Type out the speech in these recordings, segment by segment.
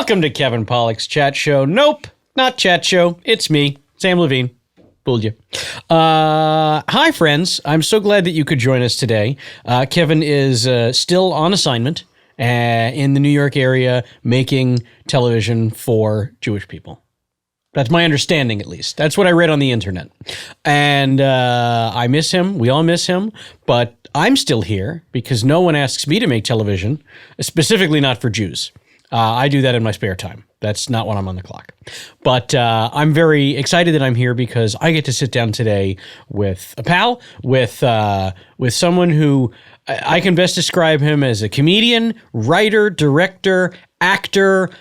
Welcome to Kevin Pollak's Chat Show. Nope, not Chat Show. It's me, Samm Levine. Fooled you. Hi, friends. I'm so glad that you could join us today. Kevin is still on assignment in the New York area making television for Jewish people. That's my understanding, at least. That's what I read on the internet. And I miss him. We all miss him. But I'm still here because no one asks me to make television, specifically not for Jews. I do that in my spare time. That's not when I'm on the clock. But I'm very excited that I'm here because I get to sit down today with a pal, with someone who I can best describe him as a comedian, writer, director, actor,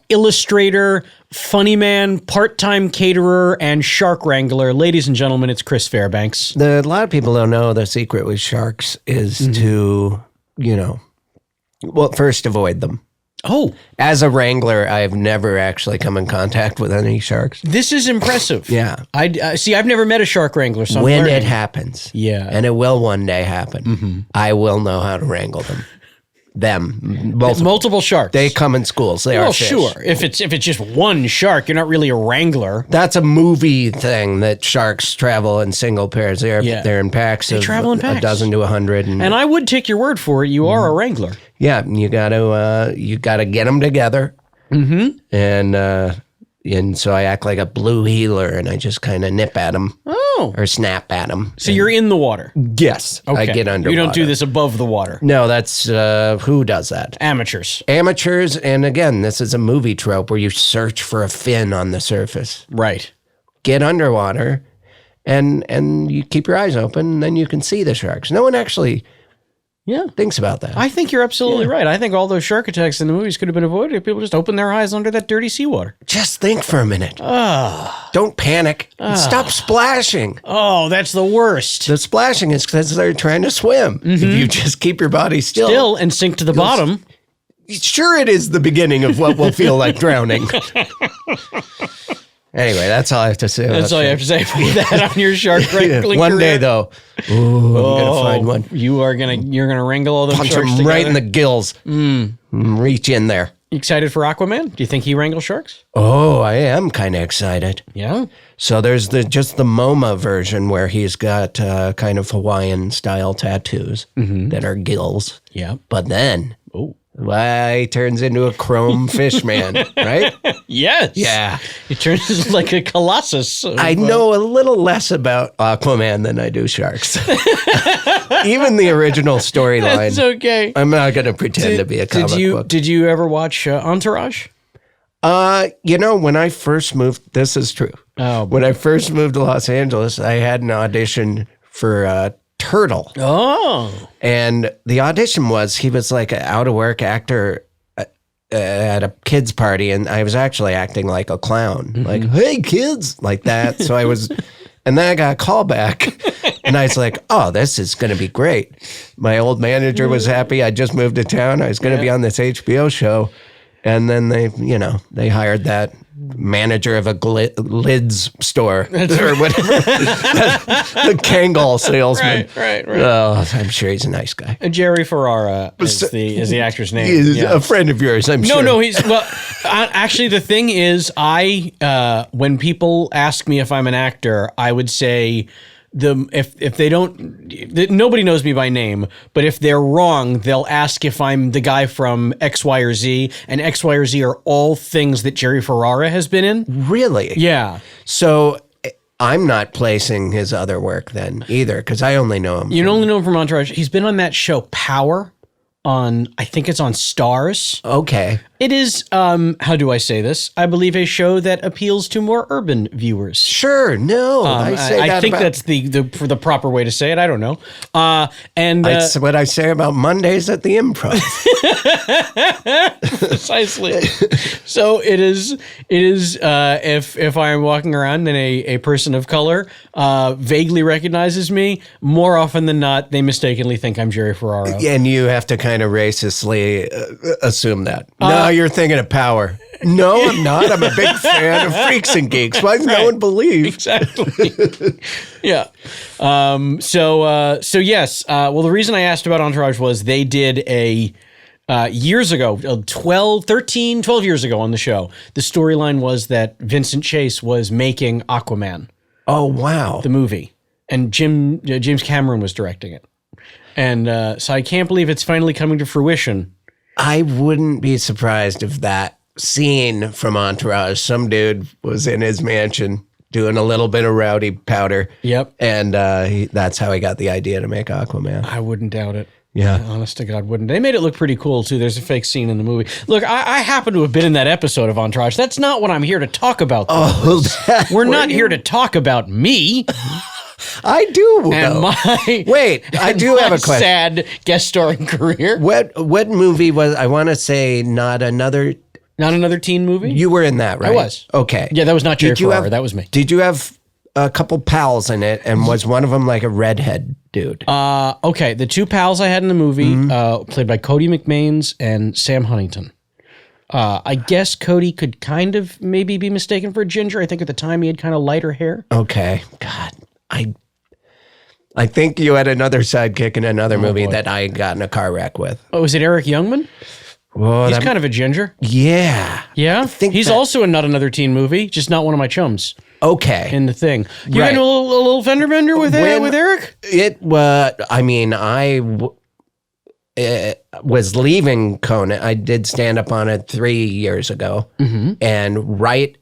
illustrator, funny man, part-time caterer, and shark wrangler. Ladies and gentlemen, it's Chris Fairbanks. A lot of people don't know the secret with sharks is to, first avoid them. Oh. As a wrangler, I've never actually come in contact with any sharks. This is impressive. Yeah. I've never met a shark wrangler. So when it happens. Yeah. And it will one day happen. I will know how to wrangle them. Multiple sharks. They come in schools. They are fish. Sure. If it's just one shark, you're not really a wrangler. That's a movie thing that sharks travel in single pairs. They're in packs. They travel in packs. A dozen to 100. And I would take your word for it. You are a wrangler. Yeah, you gotta get them together. And so I act like a blue heeler, and I just kind of nip at them. Or snap at them. So you're in the water? Yes. Okay. I get underwater. You don't do this above the water? No, that's, who does that? Amateurs. Amateurs, and again, this is a movie trope where you search for a fin on the surface. Right. Get underwater, and you keep your eyes open, and then you can see the sharks. No one actually thinks about that. I think you're absolutely right. I think all those shark attacks in the movies could have been avoided if people just opened their eyes under that dirty seawater. Just think for a minute. Don't panic. Stop splashing. Oh, that's the worst. The splashing is because they're trying to swim. If you just keep your body still and sink to the bottom. Sure, it is the beginning of what will feel like drowning. Anyway, that's all I have to say. That's all you have to say. Put that on your shark wrangling One day, though, I'm gonna find one. You're gonna wrangle all those Punch sharks them together? right in the gills. Reach in there. You excited for Aquaman? Do you think he wrangles sharks? Oh, I am kind of excited. Yeah. So there's just the MoMA version where he's got kind of Hawaiian style tattoos that are gills. Yeah. But then, he turns into a chrome fish man, right? Yes. Yeah. He turns like a colossus. I know a little less about Aquaman than I do sharks. Even the original storyline. That's okay. I'm not going to pretend to be a comic book. Did you ever watch Entourage? When I first moved, this is true. Oh, when I first moved to Los Angeles, I had an audition for Turtle. Oh. And the audition was, he was like an out-of-work actor at a kid's party, and I was actually acting like a clown. Like, hey, kids, like that. So I was, and then I got a call back, and I was like, oh, this is going to be great. My old manager was happy. I just moved to town. I was going to be on this HBO show. And then they hired that manager of a lids store or whatever, the Kangol salesman. Right. Oh, I'm sure he's a nice guy. Jerry Ferrara is the actor's name. He's a friend of yours, I'm sure. No, actually, the thing is, when people ask me if I'm an actor, I would say, if they don't, nobody knows me by name, but if they're wrong, they'll ask if I'm the guy from X, Y, or Z, and X, Y, or Z are all things that Jerry Ferrara has been in. Really? Yeah. So I'm not placing his other work then either, because I only know him. You only know him from Entourage. He's been on that show Power I think it's on Stars. Okay. It is, how do I say this? I believe a show that appeals to more urban viewers. Sure. No, I think that's the proper way to say it. I don't know. That's what I say about Mondays at the Improv. Precisely. So it is. If I am walking around and a person of color vaguely recognizes me, more often than not, they mistakenly think I'm Jerry Ferrara. And you have to kind of racistly assume that. No, you're thinking of Power. No, I'm not. I'm a big fan of Freaks and Geeks. Why does no one believe? Exactly. Yeah. So yes. Well, the reason I asked about Entourage was they did a years ago, 12 years ago on the show. The storyline was that Vincent Chase was making Aquaman, Oh, wow. the movie, and James Cameron was directing it. And so I can't believe it's finally coming to fruition. I wouldn't be surprised if that scene from Entourage, some dude was in his mansion doing a little bit of rowdy powder. Yep. And that's how he got the idea to make Aquaman. I wouldn't doubt it. Yeah. Honest to God, wouldn't. They made it look pretty cool, too. There's a fake scene in the movie. Look, I happen to have been in that episode of Entourage. That's not what I'm here to talk about. Oh, We're not here to talk about me I do. and my Wait, I do have a question. sad guest starring career. What movie was, I want to say, not another, Not another teen movie? you were in that, right? I was. Okay. Yeah, that was not Jerry Did you Ferrara. have- That was me. Did you have a couple pals in it, and was one of them like a redhead dude? Okay, the two pals I had in the movie, played by Cody McMains and Sam Huntington. I guess Cody could kind of maybe be mistaken for a ginger. I think at the time he had kind of lighter hair. Okay. God, I think you had another sidekick in another movie boy. that I got in a car wreck with. Oh, was it Eric Youngman? Whoa, He's kind of a ginger. yeah. Yeah, think he's that- also in Not Another Teen Movie, just not one of my chums Okay. in the thing. You Right. in a little fender bender with Eric? It was, I mean, was leaving Conan. I did stand up on it 3 years ago. And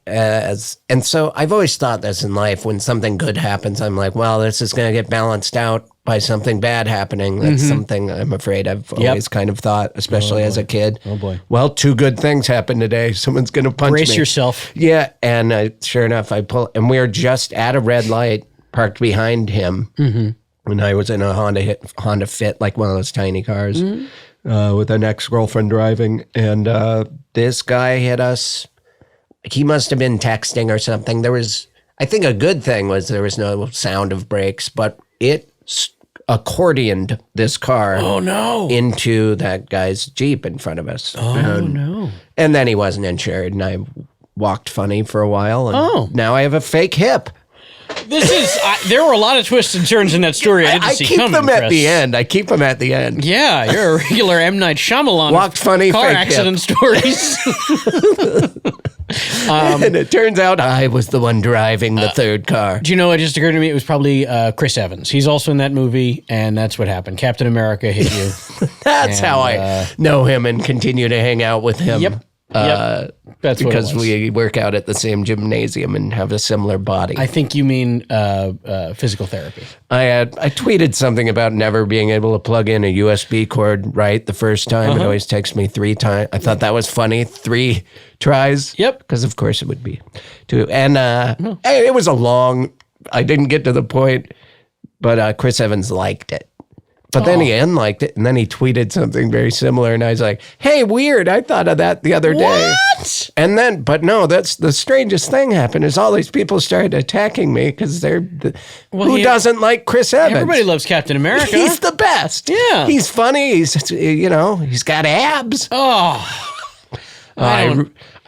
and so I've always thought this in life, when something good happens, I'm like, well, this is going to get balanced out by something bad happening. That's something I'm afraid I've always kind of thought, especially as a kid. Oh, boy. Well, two good things happened today. Someone's going to punch Brace me. yourself. Yeah, and sure enough, I pull, and we were just at a red light, parked behind him, and I was in a Honda Fit, like one of those tiny cars, with an ex-girlfriend driving, and this guy hit us. He must have been texting or something. There was, I think, a good thing was there was no sound of brakes, but it accordioned this car. Oh, no. Into that guy's Jeep in front of us. Oh, no. And then he wasn't insured, and I walked funny for a while, and now I have a fake hip. This is, there were a lot of twists and turns in that story I didn't I see keep coming, them at Chris. the end. I keep them at the end. Yeah, you're a regular M. Night Shyamalan. Walked funny, car fake accident stories. And it turns out I was the one driving the third car. Do you know what just occurred to me? It was probably Chris Evans. He's also in that movie, and that's what happened. Captain America hit you. That's how I know him and continue to hang out with him. Yep. That's what it Because was. we work out at the same gymnasium and have a similar body. I think you mean physical therapy. I tweeted something about never being able to plug in a USB cord right the first time. It always takes me 3 times. I thought that was funny. 3 tries. Yep. Because of course it would be 2. And hey, it was a long. I didn't get to the point, but Chris Evans liked it. But then he unliked it, and then he tweeted something very similar, and I was like, "Hey, weird! I thought of that the other day." What? And then, but no, that's the strangest thing happened is all these people started attacking me because who doesn't like Chris Evans? Everybody loves Captain America. He's the best. Yeah. He's funny. He's got abs. Oh.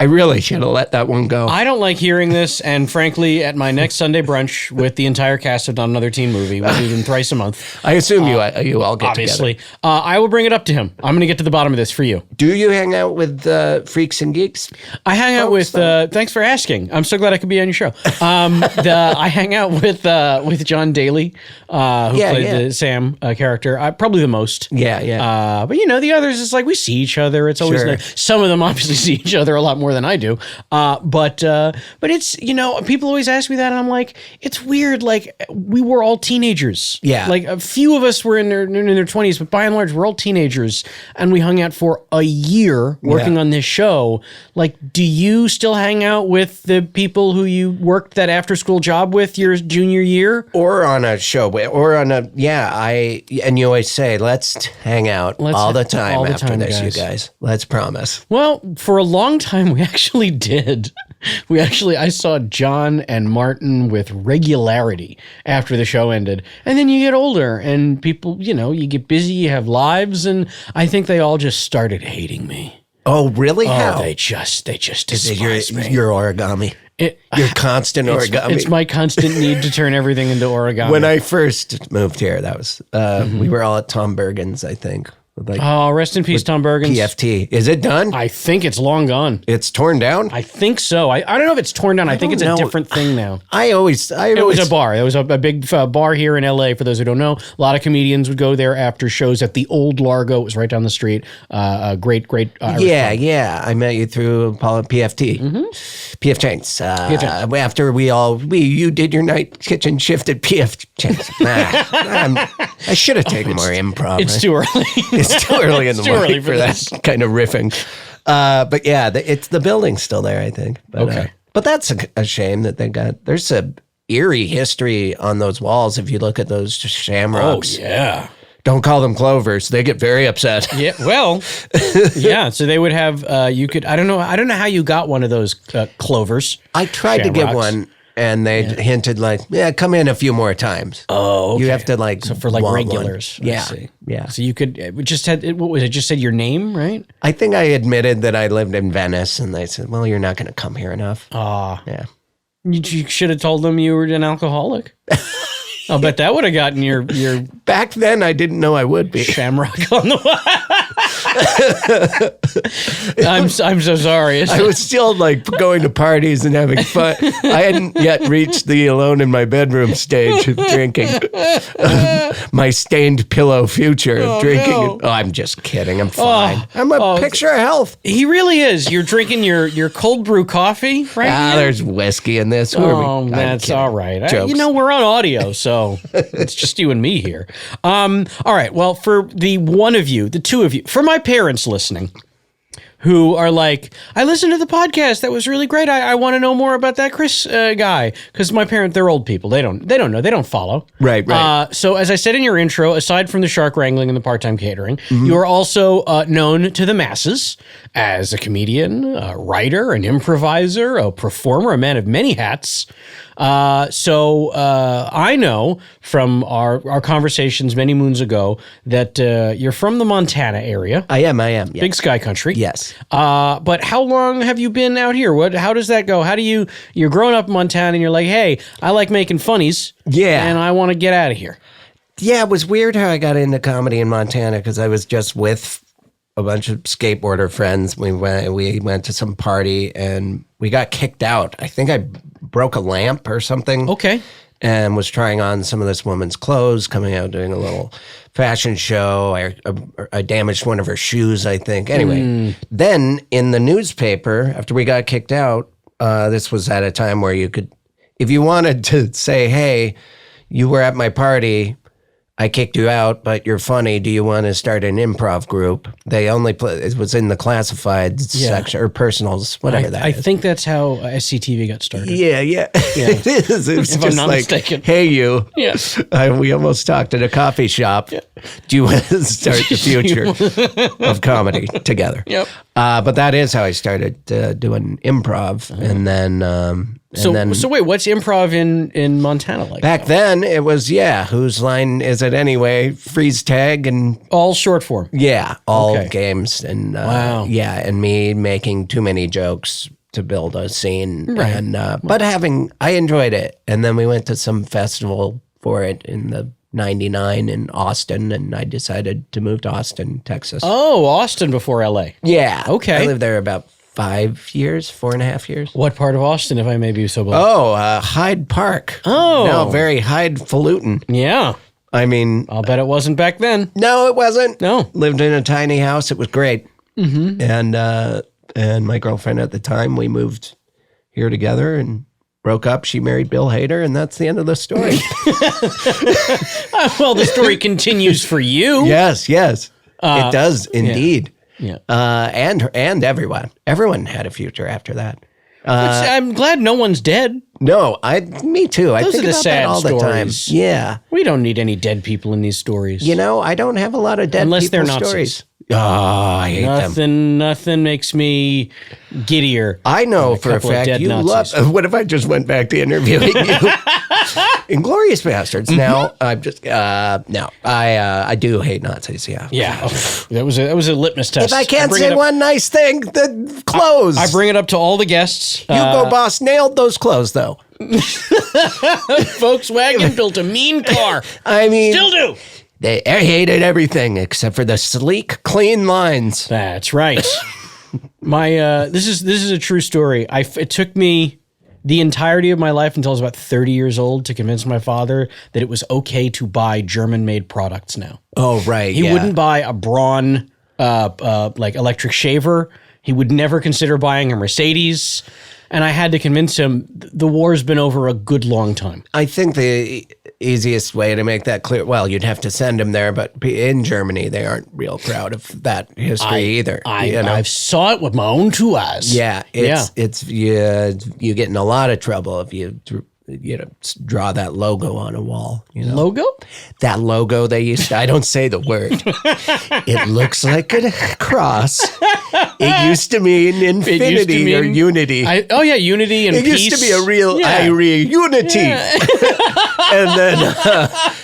I really should have let that one go. I don't like hearing this, and frankly, at my next Sunday brunch with the entire cast of Not Another Teen Movie, we do them thrice a month. I assume you all get Obviously, together. I will bring it up to him. I'm going to get to the bottom of this for you. Do you hang out with Freaks and Geeks? I hang out with. Thanks for asking. I'm so glad I could be on your show. I hang out with John Daly, who played the Sam character. Probably the most. Yeah. But the others, it's like we see each other. It's always Sure. nice. Some of them obviously see each other a lot more than I do. But it's people always ask me that, and I'm like, it's weird. Like we were all teenagers. Yeah. Like a few of us were in their 20s, but by and large, we're all teenagers, and we hung out for a year working on this show. Like, do you still hang out with the people who you worked that after school job with your junior year? Or on a show, or on a and you always say, let's hang out all the time after this, guys. you guys. Let's promise. Well, for a long time, we actually did. I saw John and Martin with regularity after the show ended. And then you get older and people, you get busy, you have lives. And I think they all just started hating me. Oh, really? How? They just despise me. Your origami. Your constant origami. It's my constant need to turn everything into origami. When I first moved here, that was we were all at Tom Bergen's, I think. Like, Oh, rest in peace, Tom Bergens. PFT. Is it done? I think it's long gone. It's torn down? I think so. I don't know if it's torn down. I think it's a different thing now. It was a bar. It was a big bar here in LA, for those who don't know. A lot of comedians would go there after shows at the old Largo. It was right down the street. A great Irish bar. Yeah. I met you through PFT. PF Chains. After you did your night kitchen shift at PF Chains. I should have taken more improv. It's too early. It's too early in the morning for that kind of riffing. But yeah, it's the building's still there, I think. But, okay. But that's a shame that there's a eerie history on those walls if you look at those shamrocks. Oh, yeah. Don't call them clovers. They get very upset. Yeah, well, yeah. So they would have, I don't know how you got one of those clovers. I tried to get one. And they hinted come in a few more times. Oh, okay. You have to so for regulars. One. Yeah, I see. Yeah. So you could what was it? Just said your name, right? I think I admitted that I lived in Venice, and they said, "Well, you're not going to come here enough." Yeah. You should have told them you were an alcoholic. I'll bet that would have gotten your. Back then, I didn't know I would be. Shamrock on the wall. I'm so sorry. I was still going to parties and having fun. I hadn't yet reached the alone in my bedroom stage of drinking. My stained pillow future of drinking. No. Oh, I'm just kidding. I'm fine. I'm a picture of health. He really is. You're drinking your cold brew coffee, right? There's whiskey in this. That's all right. We're on audio, so it's just you and me here. All right. Well, for the two of you, for my parents listening, who are like, I listened to the podcast. That was really great. I want to know more about that Chris guy. Because my parents, they're old people. They don't know. They don't follow. Right. So as I said in your intro, aside from the shark wrangling and the part-time catering, you are also known to the masses as a comedian, a writer, an improviser, a performer, a man of many hats. So I know from our conversations many moons ago that you're from the Montana area. I am. Yeah. Big Sky Country. Yes. But how long have you been out here? How does that go? You're growing up in Montana and you're like, hey, I like making funnies. Yeah. And I want to get out of here. Yeah, it was weird how I got into comedy in Montana because I was just with a bunch of skateboarder friends. We went to some party and we got kicked out. I think I broke a lamp or something. Okay. And was trying on some of this woman's clothes, coming out doing a little fashion show. I damaged one of her shoes, I think. Anyway, then in the newspaper, after we got kicked out, this was at a time where you could, if you wanted to say, hey, you were at my party, I kicked you out, but you're funny. Do you want to start an improv group? They only it was in the classified section or personals, whatever that is. I think that's how SCTV got started. Yeah. It is. It was if just I'm not mistaken. Hey, you. Yeah. We almost talked at a coffee shop. Yeah. Do you want to start the future of comedy together? Yep. But that is how I started doing improv, and then. So wait, what's improv in Montana like? Back then, it was, whose line is it anyway? Freeze tag and... All short form. Yeah, all games. And wow. Yeah, and me making too many jokes to build a scene. Right. And, but I enjoyed it. And then we went to some festival for it in the 99 in Austin, and I decided to move to Austin, Texas. Oh, Austin before LA. Yeah. Okay. I lived there about 4.5 years. What part of Austin, if I may be so bold? Oh, Hyde Park. Oh. Now very highfalutin. Yeah. I mean... I'll bet it wasn't back then. No, it wasn't. No. Lived in a tiny house. It was great. Mm-hmm. And my girlfriend at the time, we moved here together and broke up. She married Bill Hader, and that's the end of the story. Well, the story continues for you. Yes. It does, indeed. Yeah. And everyone. Everyone had a future after that. I'm glad no one's dead. No, me too. I Those think are the about sad that all stories. the time. Yeah. We don't need any dead people in these stories. I don't have a lot of dead Unless people they're Nazis. stories. Oh, I hate them. Nothing makes me giddier. I know for a fact you love... What if I just went back to interviewing you? Inglorious Bastards. Now, I'm just... no, I do hate Nazis, yeah. Yeah. That was a litmus test. If I can't say one nice thing, the clothes. I bring it up to all the guests. Hugo Boss nailed those clothes, though. Volkswagen built a mean car. I mean... Still do. I hated everything except for the sleek, clean lines. That's right. My this is a true story. It took me the entirety of my life until I was about 30 years old to convince my father that it was okay to buy German-made products now. Oh, right. He wouldn't buy a Braun like electric shaver. He would never consider buying a Mercedes. And I had to convince him the war's been over a good long time. I think the easiest way to make that clear, well, you'd have to send him there, but in Germany, they aren't real proud of that history either. I saw it with my own two eyes. Yeah, you get in a lot of trouble if you draw that logo on a wall. Logo? That logo they used to, I don't say the word. It looks like a cross. It used to mean infinity or unity. Unity and peace. It used to be a real unity. Yeah.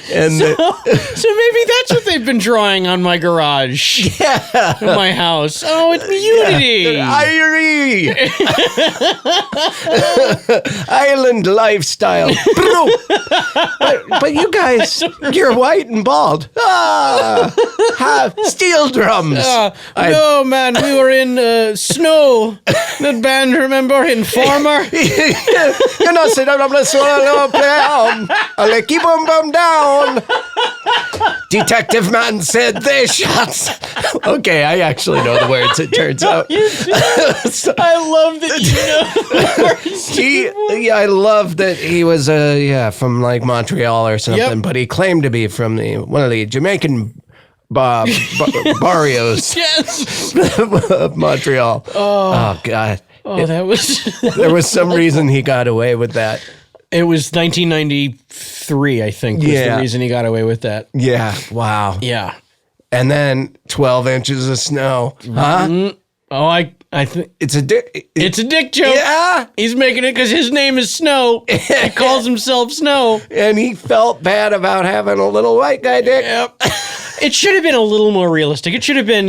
So maybe that's what they've been drawing on my garage. Yeah. In my house. Oh, it's unity. Island lifestyle. but you guys, you're white and bald. Steel drums. No, man, we were in Snow. That band, remember, Informer? You know, sit down, I'll keep them down. Detective man said they shot. Okay, I actually know the words, it turns out. I love that you know the words. I love that he was from like Montreal or something, but he claimed to be from one of the Jamaican barrios of Montreal. Oh God. There was some reason he got away with that. It was 1993, I think, was the reason he got away with that. Yeah. Wow. Yeah. And then 12 inches of snow. Huh? Mm-hmm. Oh, I think it's a dick. It's a dick joke. Yeah. He's making it because his name is Snow. He calls himself Snow. And he felt bad about having a little white guy dick. Yep. It should have been a little more realistic. It should have been,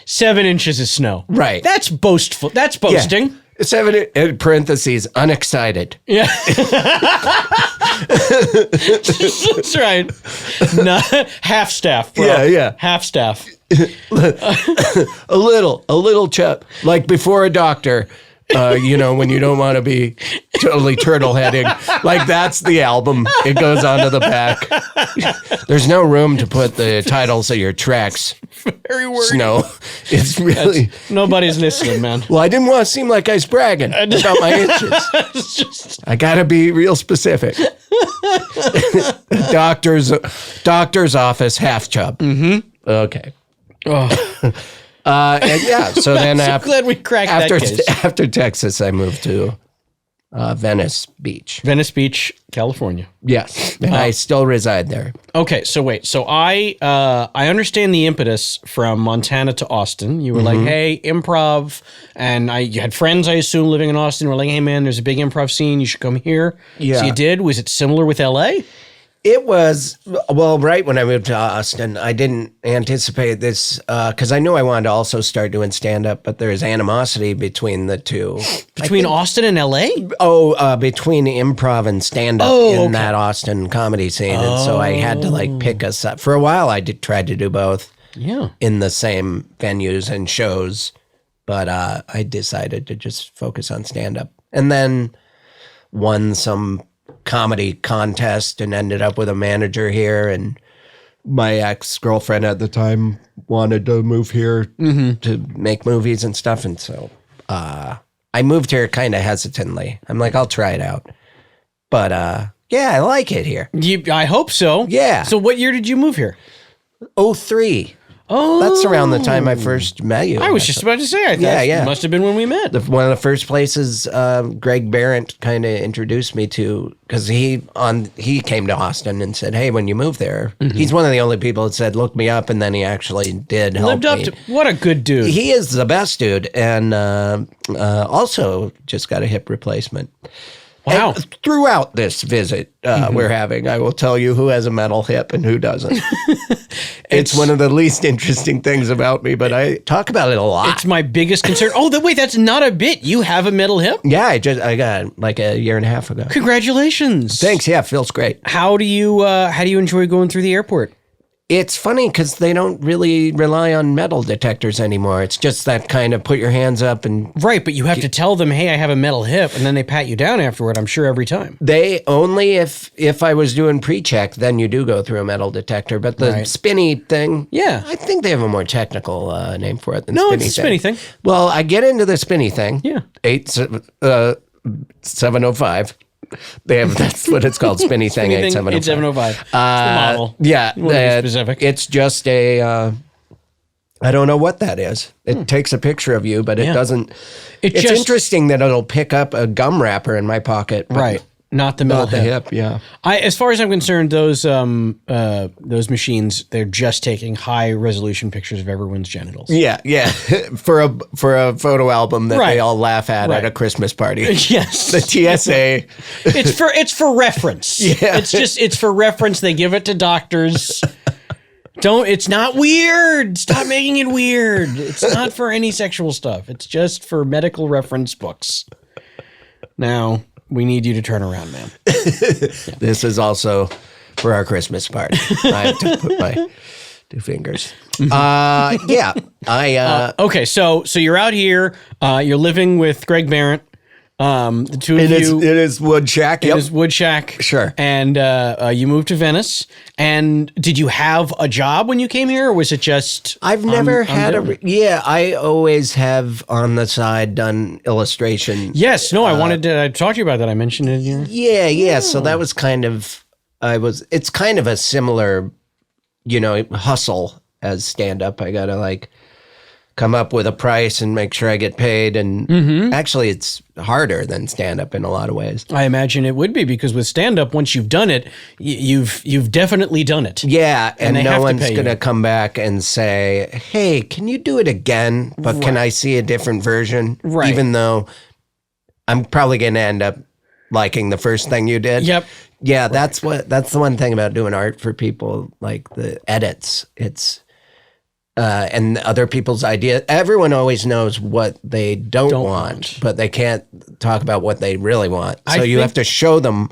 7 inches of snow. Right. That's boastful. That's boasting. Yeah. 7 in parentheses, unexcited. Yeah. That's right. No, half staff, bro. Yeah. Half staff. a little chip. Like before a doctor, when you don't want to be totally turtle heading. Like that's the album. It goes onto the back. There's no room to put the titles of your tracks. Very wordy. Snow. It's really... Nobody's listening, man. Well, I didn't want to seem like I was bragging about my inches. I got to be real specific. Doctor's office, half chub. Mm-hmm. Okay. Oh. So then I'm so glad we cracked that case. After Texas, I moved to Venice Beach. Venice Beach, California. Yes, and I still reside there. Okay, so wait. So I understand the impetus from Montana to Austin. You were like, hey, improv. And you had friends, I assume, living in Austin. Were like, hey, man, there's a big improv scene. You should come here. Yeah. So you did? Was it similar with L.A.? It was, right when I moved to Austin, I didn't anticipate this because I knew I wanted to also start doing stand-up, but there's animosity between the two. Between Austin and L.A.? Between improv and stand-up in that Austin comedy scene. And so I had to pick a side. For a while, I tried to do both in the same venues and shows, but I decided to just focus on stand-up. And then won some comedy contest and ended up with a manager here, and my ex-girlfriend at the time wanted to move here to make movies and stuff, and so I moved here kind of hesitantly. I'm like, I'll try it out, but I like it here. I hope so. Yeah. So what year did you move here? 2003. Oh, that's around the time I first met you. I was just about to say, I thought it must have been when we met. One of the first places Greg Barrett kind of introduced me to, because he came to Austin and said, hey, when you move there, he's one of the only people that said, look me up, and then he actually did help me. What a good dude. He is the best dude, and also just got a hip replacement. Wow. And throughout this visit we're having, I will tell you who has a metal hip and who doesn't. It's one of the least interesting things about me, but I talk about it a lot. It's my biggest concern. Wait, that's not a bit. You have a metal hip? Yeah, I got it like a year and a half ago. Congratulations. Thanks. Yeah, it feels great. How do you enjoy going through the airport? It's funny because they don't really rely on metal detectors anymore. It's just that kind of put your hands up and... Right, but you have to tell them, hey, I have a metal hip, and then they pat you down afterward, I'm sure, every time. They only if I was doing pre-check, then you do go through a metal detector. But the spinny thing... Yeah. I think they have a more technical name for it than No, spinny it's a spinny thing. Well, I get into the spinny thing. Yeah. 705. That's what it's called, spinny thing, 8705. 8705. It's the model. Yeah, You wanna be specific. it's just a. I don't know what that is. It takes a picture of you, but it doesn't. It's just- interesting that it'll pick up a gum wrapper in my pocket, but Right. Not the metal not the hip. Yeah, As far as I'm concerned, those machines, they're just taking high resolution pictures of everyone's genitals. yeah. for a photo album that Right. they all laugh at a Christmas party. Yes. The TSA. It's for reference. Yeah. It's for reference. They give it to doctors. It's not weird. Stop making it weird. It's not for any sexual stuff. It's just for medical reference books. Now, we need you to turn around, ma'am. This is also for our Christmas party. I have to put my 2 fingers. Yeah. Okay, so you're out here. You're living with Greg Barrett. The two of you. It is Wood Shack. It is Wood Shack. Sure. And you moved to Venice. And did you have a job when you came here, or was it just? I've never had I always have on the side done illustration. Yes. No. I wanted to talk to you about that. I mentioned it here. Yeah. So that was kind of. It's kind of a similar, hustle as stand up. I gotta come up with a price and make sure I get paid. And actually, it's harder than stand up in a lot of ways. I imagine it would be, because with stand up, once you've done it, you've definitely done it. Yeah, and they no have to one's pay going to you. come back and say, "Hey, can you do it again? But can I see a different version?" Right. Even though I'm probably going to end up liking the first thing you did. Yep. Yeah, that's the one thing about doing art for people, like the edits. It's and other people's idea. Everyone always knows what they don't want, but they can't talk about what they really want. So you have to show them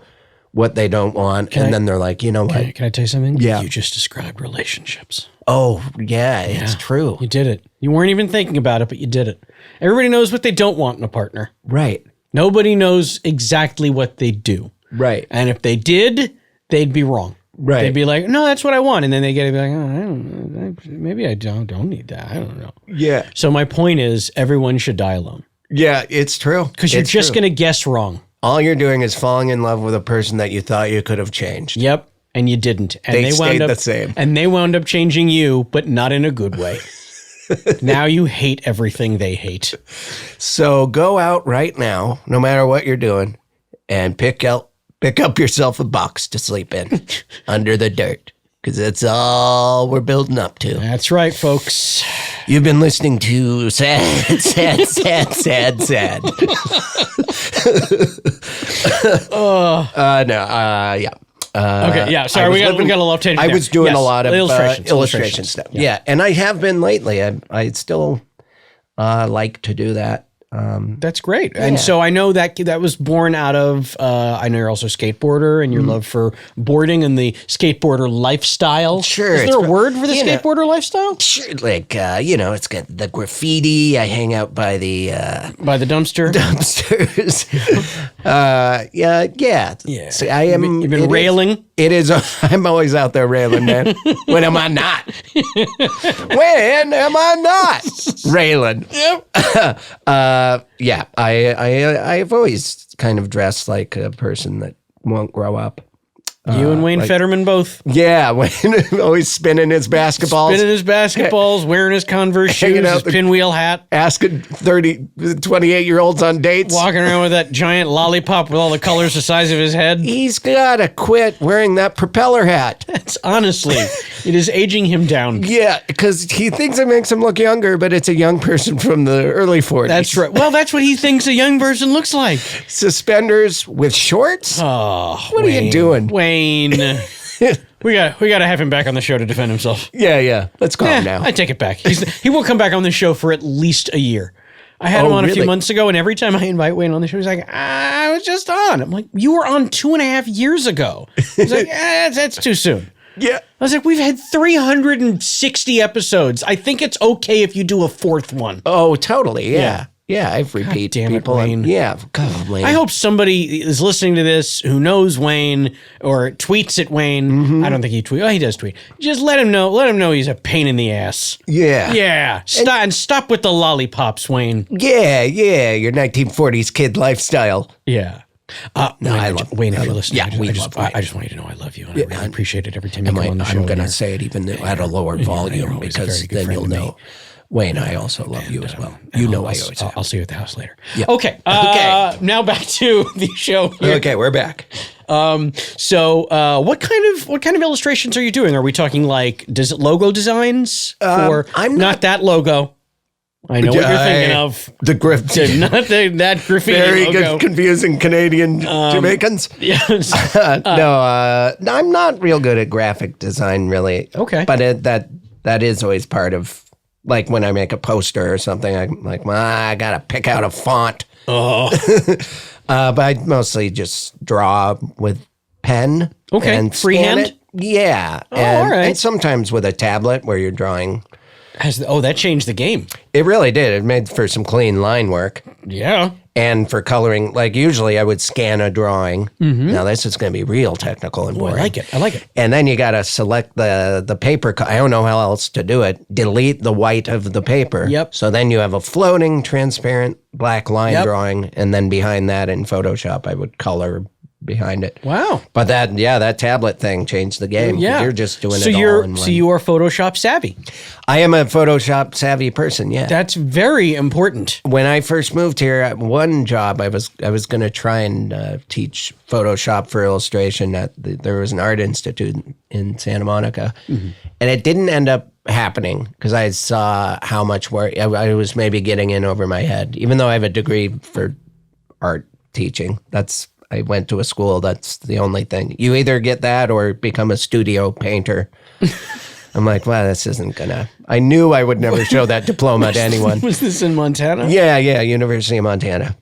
what they don't want, and then they're like, you know what? Can I tell you something? Yeah. You just described relationships. Oh, yeah, it's true. You did it. You weren't even thinking about it, but you did it. Everybody knows what they don't want in a partner. Right. Nobody knows exactly what they do. Right. And if they did, they'd be wrong. Right. They'd be like, no, that's what I want. And then they get to be like, oh, I don't know. Maybe I don't need that. I don't know. Yeah. So my point is, everyone should die alone. Yeah, it's true. Because you're just going to guess wrong. All you're doing is falling in love with a person that you thought you could have changed. Yep. And you didn't. And They wound stayed up the same. And they wound up changing you, but not in a good way. Now you hate everything they hate. So go out right now, no matter what you're doing, and pick up yourself a box to sleep in under the dirt, because that's all we're building up to. That's right, folks. You've been listening to Sad. Yeah. Okay, yeah. Sorry, we got a little tangent. I was doing Yes, a lot of illustration illustrations. stuff. Yeah, and I have been lately. I still like to do that. That's great. And so I know that was born out of, I know you're also a skateboarder and your love for boarding and the skateboarder lifestyle. Sure. Is there a word for the skateboarder lifestyle? Sure, like, it's got the graffiti. I hang out by the By the dumpster? dumpsters. Yeah. See, I am. You've been railing? It is. I'm always out there railing, man. When am I not? When am I not railing? Yep. Yeah. I've always kind of dressed like a person that won't grow up. You and Wayne Fetterman both. Yeah, Wayne always spinning his basketballs. Spinning his basketballs, wearing his Converse Hanging shoes, out his the- pinwheel hat, Asking 28-year-olds on dates. walking around with that giant lollipop with all the colors the size of his head. He's got to quit wearing that propeller hat. It's honestly, it is aging him down. Yeah, because he thinks it makes him look younger, but it's a young person from the early 40s. That's right. Well, that's what he thinks a young person looks like. Suspenders with shorts? Oh, What are you doing? Wayne? We got to have him back on the show to defend himself. Yeah. Let's call him now. I take it back. He will come back on the show for at least a year. I had him on a few really? months ago, and every time I invite Wayne on the show, he's like, I was just on. I'm like, you were on 2.5 years ago. He's like, that's too soon. Yeah. I was like, we've had 360 episodes. I think it's okay if you do a fourth one. Oh, totally. Yeah. Yeah, I've repeated damn it, people. Wayne. Yeah, God, Wayne. I hope somebody is listening to this who knows Wayne or tweets at Wayne. I don't think he tweets. Oh, he does tweet. Just let him know. Let him know he's a pain in the ass. Yeah. Yeah. Stop with the lollipops, Wayne. Yeah, your 1940s kid lifestyle. Yeah. No, I Wayne, love Wayne, if I you're love- listening, yeah, we I love Wayne. just want you to know I love you, and I really appreciate it every time you I'm come on the show. going to say it even at a lower volume always a because very good then friend you'll to me. know. Wayne, I also love you as well. You know I always have. I'll see you at the house later. Yeah. Okay. Now back to the show here. Okay, we're back. So, what kind of illustrations are you doing? Are we talking like logo designs for? I'm not that logo. I know what you're thinking of. The graffiti. Not that graffiti Very logo. good, confusing Canadian Jamaicans. Yes. No, I'm not real good at graphic design, really. Okay. But that is always part of, like, when I make a poster or something, I'm like, well, I got to pick out a font. Oh. But I mostly just draw with pen. Okay. And Freehand? scan it. Yeah. all right. And sometimes with a tablet where you're drawing. That changed the game. It really did. It made for some clean line work. Yeah. And for coloring, like usually I would scan a drawing. Now this is going to be real technical and boring. I like it. And then you got to select the paper. I don't know how else to do it. Delete the white of the paper. Yep. So then you have a floating, transparent black line Yep. drawing. And then behind that in Photoshop, I would color behind it. Wow. But that tablet thing changed the game. 'Cause Yeah. You're just doing so it you're all in one. so you are Photoshop savvy. I am a Photoshop savvy person, yeah. That's very important. When I first moved here, at one job I was going to try and teach Photoshop for illustration at there was an art institute in Santa Monica, and it didn't end up happening because I saw how much work I was maybe getting in over my head. Even though I have a degree for art teaching, I went to a school. That's the only thing. You either get that or become a studio painter. I'm like, wow, this isn't gonna. I knew I would never show that diploma to anyone. Was this in Montana? Yeah, University of Montana.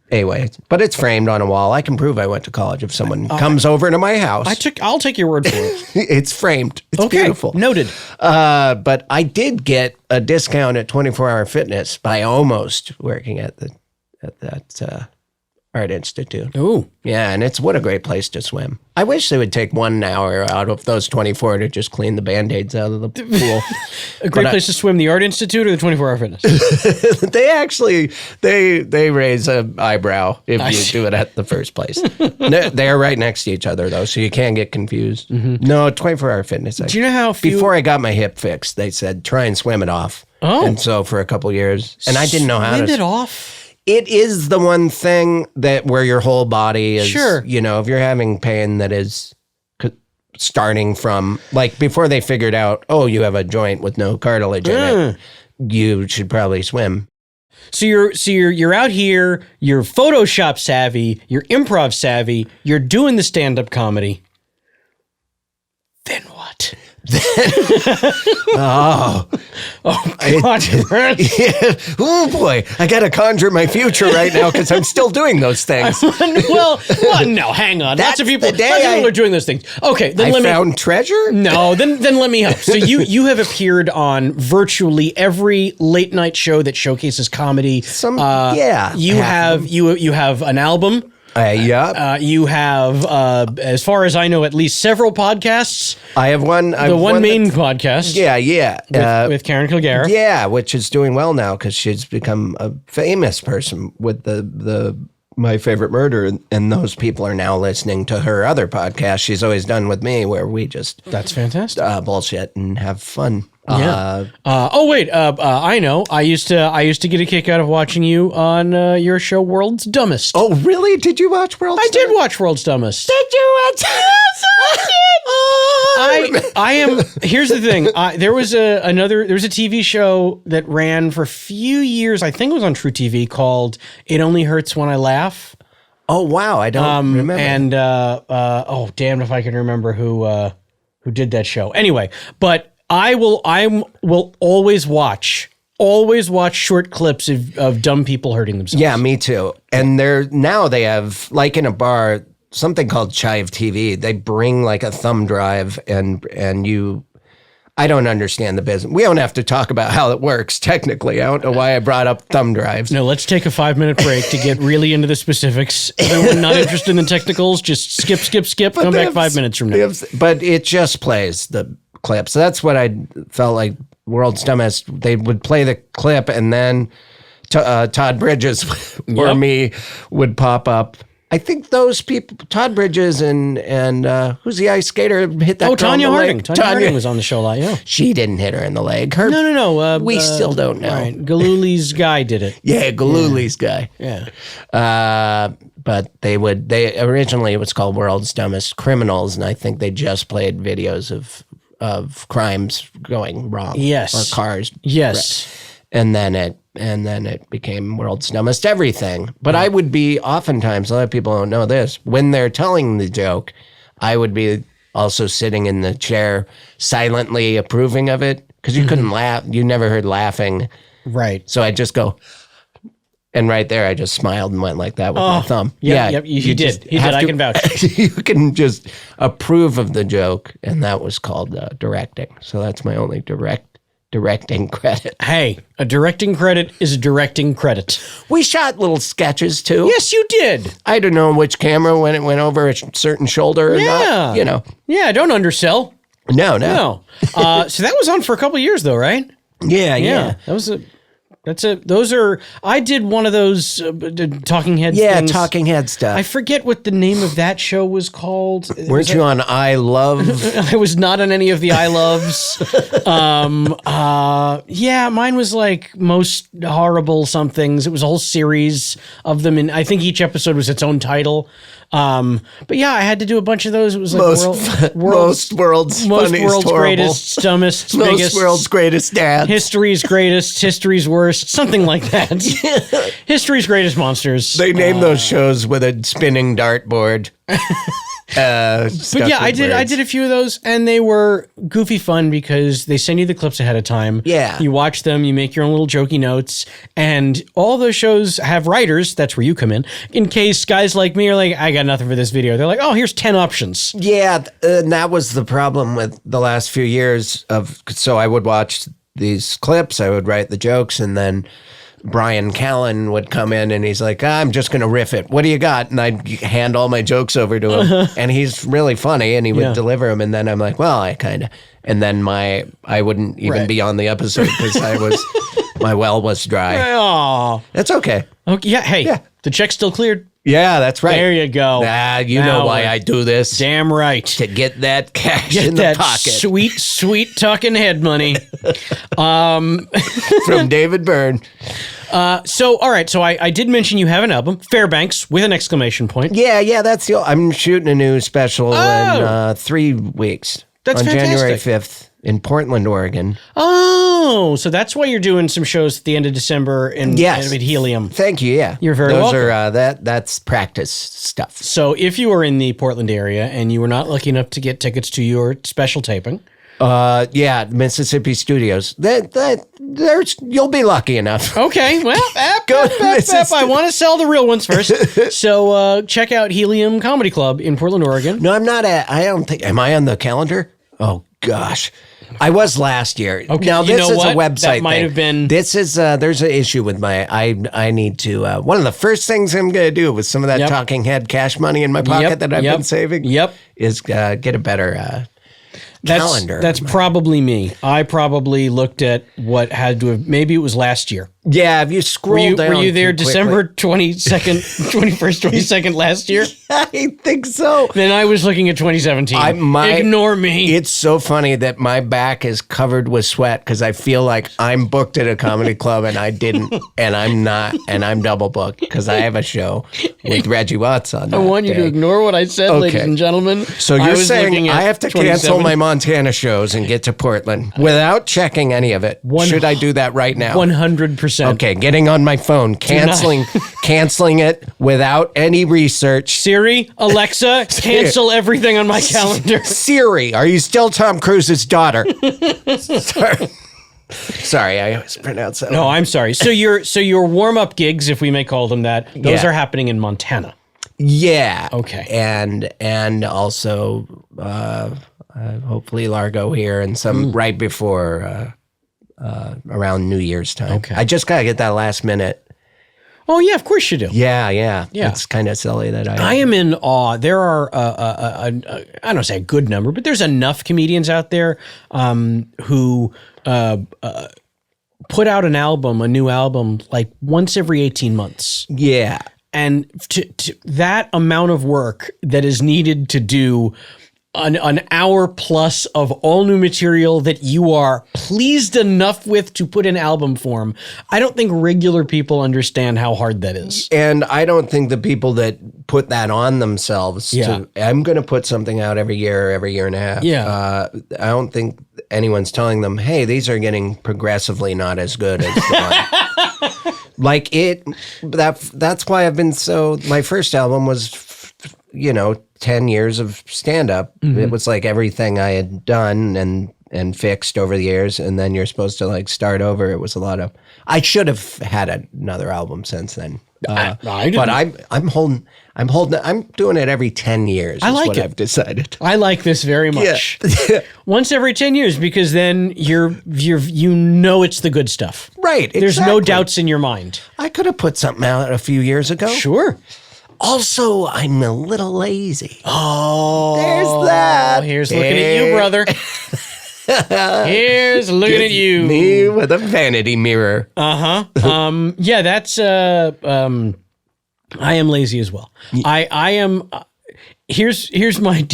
Anyway, but it's framed on a wall. I can prove I went to college if someone comes over to my house. I'll take your word for it. It's framed. It's beautiful. Noted. But I did get a discount at 24 Hour Fitness by almost working at that art institute. Ooh. Yeah, and what a great place to swim. I wish they would take 1 hour out of those 24 to just clean the Band-Aids out of the pool. A great place to swim, the Art Institute or the 24-Hour Fitness? They actually, they raise an eyebrow if you do it at the first place. They're right next to each other, though, so you can't get confused. No, 24-Hour Fitness. Do you know how few... Before I got my hip fixed, they said, try and swim it off. Oh. And so for a couple years, and I didn't know how to... Swim it off? It is the one thing where your whole body is, sure. If you're having pain that is starting from, like, before they figured out, oh, you have a joint with no cartilage in it, you should probably swim. So you're out here, you're Photoshop savvy, you're improv savvy, you're doing the stand-up comedy. Then what? Oh God! Oh boy, I gotta conjure my future right now because I'm still doing those things. well, no, hang on. Lots of people, the day are doing those things. Okay, then I found treasure. No, then let me help. So you have appeared on virtually every late night show that showcases comedy. You have an album. You have, as far as I know, at least several podcasts. I have one. The one main podcast. Yeah. With Karen Kilgariff. Yeah, which is doing well now because she's become a famous person with the My Favorite Murder, and those people are now listening to her other podcast she's always done with me, where we just that's fantastic bullshit and have fun. Yeah. I know. I used to get a kick out of watching you on your show, World's Dumbest. Oh, really? Did you watch World's Dumbest? I did watch World's Dumbest. Did you watch? I am. Here's the thing. There was a TV show that ran for a few years. I think it was on True TV called "It Only Hurts When I Laugh." Oh wow, I don't remember. And damned if I can remember who did that show. Anyway, but I will always watch short clips of dumb people hurting themselves. Yeah, me too. And they have, like in a bar, something called Chive TV. They bring like a thumb drive and you. I don't understand the business. We don't have to talk about how it works technically. I don't know why I brought up thumb drives. No, let's take a 5-minute break to get really into the specifics. Everyone not interested in the technicals, just skip. Come back 5 minutes from now. But it just plays the clip. So that's what I felt like World's Dumbest. They would play the clip and then Todd Bridges or me would pop up. I think those people, Todd Bridges and who's the ice skater hit that girl Tanya in the Harding. leg? Tanya Harding was on the show a lot, yeah. She didn't hit her in the leg. Her, No. We still don't know. Right. Galuli's guy did it. Yeah, Galuli's guy. Yeah. But they originally it was called World's Dumbest Criminals, and I think they just played videos of crimes going wrong. Yes. Or cars. Yes. And then it became World's Dumbest Everything. But I would be oftentimes, a lot of people don't know this, when they're telling the joke, I would be also sitting in the chair silently approving of it because you couldn't laugh. You never heard laughing. Right. So I'd just go, and right there I just smiled and went like that with my thumb. Yep, you did. He did. I can vouch. You can just approve of the joke, and that was called directing. So that's my only directing credit. Hey, a directing credit is a directing credit. We shot little sketches too. Yes, you did. I don't know which camera when it went over a certain shoulder or not. You know. Yeah, don't undersell. No. So that was on for a couple of years though, right? Yeah. I did one of those Talking Heads things. Talking Head stuff. I forget what the name of that show was called. Weren't you on I Love? I was not on any of the I Loves. Mine was like Most Horrible Somethings. It was a whole series of them, and I think each episode was its own title. But yeah, I had to do a bunch of those. It was like most world's funniest, horrible. Greatest, dumbest, most biggest. World's greatest dad. History's greatest, history's worst, something like that. History's greatest monsters. They named those shows with a spinning dartboard. But yeah, I did a few of those, and they were goofy fun because they send you the clips ahead of time. Yeah. You watch them, you make your own little jokey notes, and all those shows have writers. That's where you come in case guys like me are like, I got nothing for this video. They're like, oh, here's 10 options. Yeah, and that was the problem with the last few years so I would watch these clips, I would write the jokes, and then Brian Callen would come in and he's like, I'm just going to riff it. What do you got? And I'd hand all my jokes over to him. And he's really funny and he would deliver them. And then I'm like, well, I kind of, and then I wouldn't even be on the episode because my well was dry. Oh, that's okay. Okay. Yeah. Hey, the check's still cleared. Yeah, that's right. There you go. You know why I do this. Damn right. To get that cash in the pocket. Sweet Talking Head money. From David Byrne. So I did mention you have an album, Fairbanks, with an exclamation point. Yeah, I'm shooting a new special in 3 weeks. That's on fantastic. January 5th in Portland, Oregon. Oh, so that's why you're doing some shows at the end of December at Helium. Thank you, yeah. You're very welcome. That's practice stuff. So if you are in the Portland area and you were not lucky enough to get tickets to your special taping. Mississippi Studios. You'll be lucky enough. Okay, well, I want to sell the real ones first. So check out Helium Comedy Club in Portland, Oregon. No, I'm not. Am I on the calendar? Oh gosh, I was last year. Okay, now this is a website. That might have been. This is there's an issue with my. I need to. One of the first things I'm going to do with some of that Talking Head cash money in my pocket that I've been saving. Is get a better. Calendar. That's probably me. I probably looked at what had to have, maybe it was last year. Yeah, if you scroll down. Were you there December 22nd, 21st, 22nd last year? I think so. Then I was looking at 2017. Ignore me. It's so funny that my back is covered with sweat because I feel like I'm booked at a comedy club and I didn't, and I'm not, and I'm double booked because I have a show with Reggie Watts on that I want you to ignore what I said, ladies and gentlemen. So you're saying I have to cancel my Montana shows and get to Portland without checking any of it. Should I do that right now? 100%. Okay, getting on my phone, canceling it without any research. Siri, Alexa, cancel everything on my calendar. Siri, are you still Tom Cruise's daughter? Sorry, I always pronounce that. No, I'm sorry. So your warm-up gigs, if we may call them that, those are happening in Montana. Yeah. Okay. And also hopefully Largo here and some right before around New Year's time. Okay. I just gotta get that last minute. Oh yeah, of course you do. Yeah. Yeah. It's kind of silly that I am in awe. There are, I don't say a good number, but there's enough comedians out there who put out a new album, like once every 18 months. Yeah. And to that amount of work that is needed to do an hour plus of all new material that you are pleased enough with to put in album form, I don't think regular people understand how hard that is. And I don't think the people that put that on themselves, I'm going to put something out every year and a half. Yeah. I don't think anyone's telling them, hey, these are getting progressively not as good as the one. Like that's why I've been my first album was, 10 years of stand-up. Mm-hmm. It was like everything I had done and fixed over the years, and then you're supposed to like start over. It was a lot of. I should have had another album since then. But I'm doing it every 10 years. I like it. I've decided. I like this very much. Yeah. Once every 10 years, because then it's the good stuff. Right. Exactly. There's no doubts in your mind. I could have put something out a few years ago. Sure. Also, I'm a little lazy. Oh, there's that. Here's looking at you, brother. Here's looking at you. Me with a vanity mirror. Yeah, that's. I am lazy as well. I am. Here's my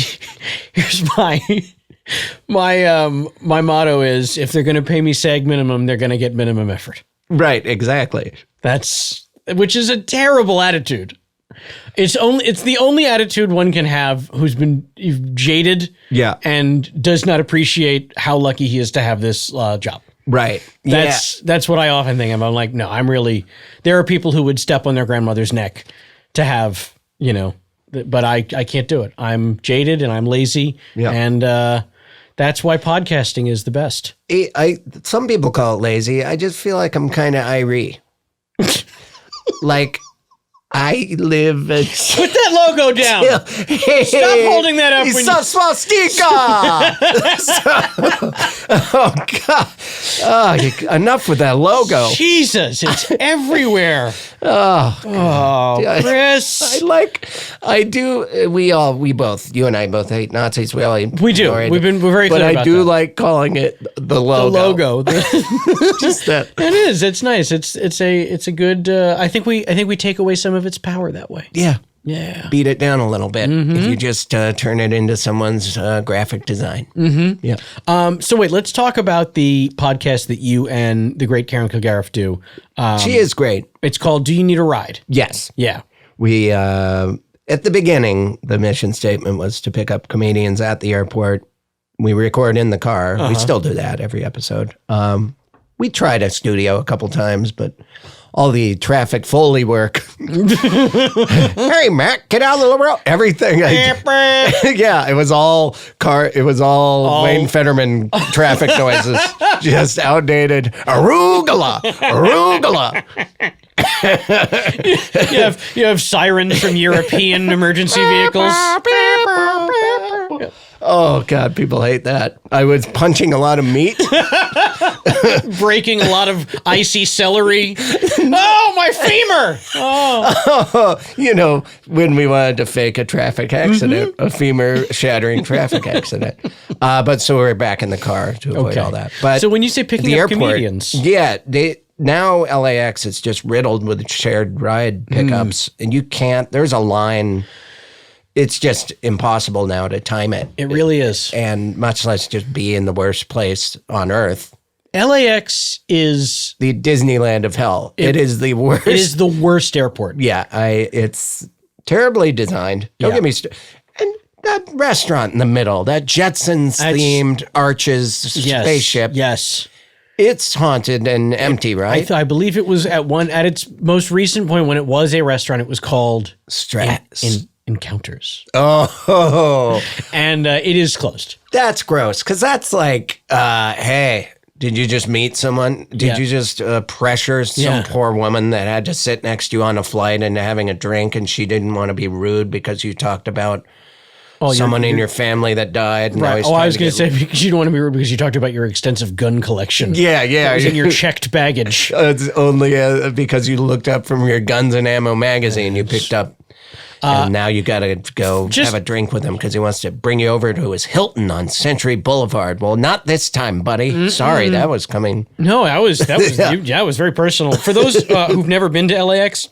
my motto is, if they're going to pay me SAG minimum, they're going to get minimum effort. Right. Exactly. Which is a terrible attitude. It's the only attitude one can have who's been jaded, and does not appreciate how lucky he is to have this job. Right. That's what I often think of. I'm like, no, there are people who would step on their grandmother's neck to have, but I can't do it. I'm jaded and I'm lazy, and that's why podcasting is the best. Some people call it lazy. I just feel like I'm kind of irie. Like. I live at... Put that logo down. Hey, stop holding that up. It's a swastika. Oh, God. Enough with that logo. Jesus, it's everywhere. Chris. We both, you and I both hate Nazis. We do. We're very clear about that. But I do like calling it the logo. Just that. It is. It's nice. It's a good, I think we take away some of its power that way. Yeah. Yeah. Beat it down a little bit if you just turn it into someone's graphic design. Mm-hmm. Yeah. So wait, let's talk about the podcast that you and the great Karen Kilgariff do. She is great. It's called Do You Need a Ride? Yes. Yeah. We, at the beginning, the mission statement was to pick up comedians at the airport. We record in the car. We still do that every episode. We tried a studio a couple times, but... all the traffic Foley work. Hey, Mac, get out of the road. Everything. Yeah, it was all Wayne Fetterman traffic noises. Just outdated. Arugula. You have sirens from European emergency vehicles. Oh, God, people hate that. I was punching a lot of meat. Breaking a lot of icy celery. Oh, my femur! Oh. When we wanted to fake a traffic accident, a femur-shattering traffic accident. But so we're back in the car to avoid all that. But so when you say picking up comedians... Yeah, now LAX is just riddled with shared ride pickups, and you can't... There's a line... It's just impossible now to time it. It really is. And much less just be in the worst place on earth. LAX is... the Disneyland of hell. It is the worst. It is the worst airport. Yeah, it's terribly designed. Don't get me started. And that restaurant in the middle, that Jetsons-themed arches spaceship. Yes. It's haunted and empty, right? I believe it was at its most recent point when it was a restaurant, it was called... Encounters. Oh. And it is closed. That's gross, because that's like, hey, Did you just meet someone? Did you just pressure some poor woman that had to sit next to you on a flight and having a drink, and she didn't want to be rude because you talked about someone in your family that died? Right. I was going to say, because you don't want to be rude because you talked about your extensive gun collection. Yeah. It was in your checked baggage. It's only because you looked up from your Guns and Ammo magazine, you picked up. And now you got to go have a drink with him because he wants to bring you over to his Hilton on Century Boulevard. Well, not this time, buddy. Sorry, that was coming. No, that was it was very personal. For those who've never been to LAX,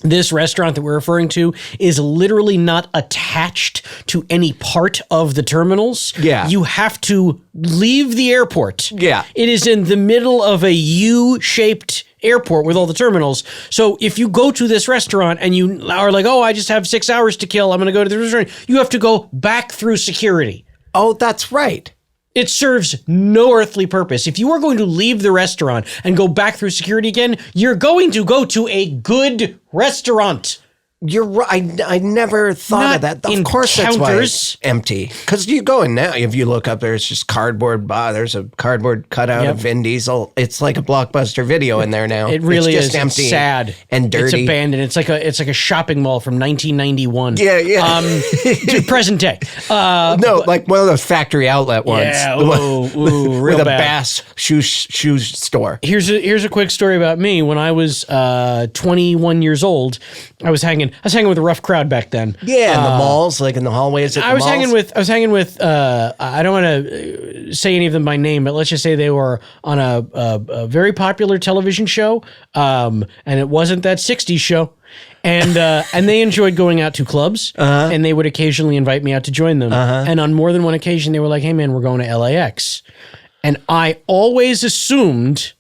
this restaurant that we're referring to is literally not attached to any part of the terminals. Yeah. You have to leave the airport. Yeah. It is in the middle of a U-shaped airport with all the terminals. So if you go to this restaurant and you are like, oh, I just have 6 hours to kill, I'm going to go to the restaurant, you have to go back through security. Oh, that's right. It serves no earthly purpose. If you are going to leave the restaurant and go back through security again, you're going to go to a good restaurant. You're right. I never thought of that. Of course, that's why it's empty. Because you go in now, if you look up, there's just cardboard. There's a cardboard cutout of Vin Diesel. It's like a Blockbuster Video in there now. It really it's just is. empty, it's sad, and dirty. It's abandoned. It's like a shopping mall from 1991. Yeah. To present day. Like one of those factory outlet ones. Yeah. Real with a bad. Bass shoe store. Here's a quick story about me. When I was 21 years old, I was hanging with a rough crowd back then. Yeah, in the malls, like in the hallways at the malls. I was hanging with I don't want to say any of them by name, but let's just say they were on a very popular television show, and it wasn't that 60s show. And they enjoyed going out to clubs, and they would occasionally invite me out to join them. And on more than one occasion, they were like, hey man, we're going to LAX. And I always assumed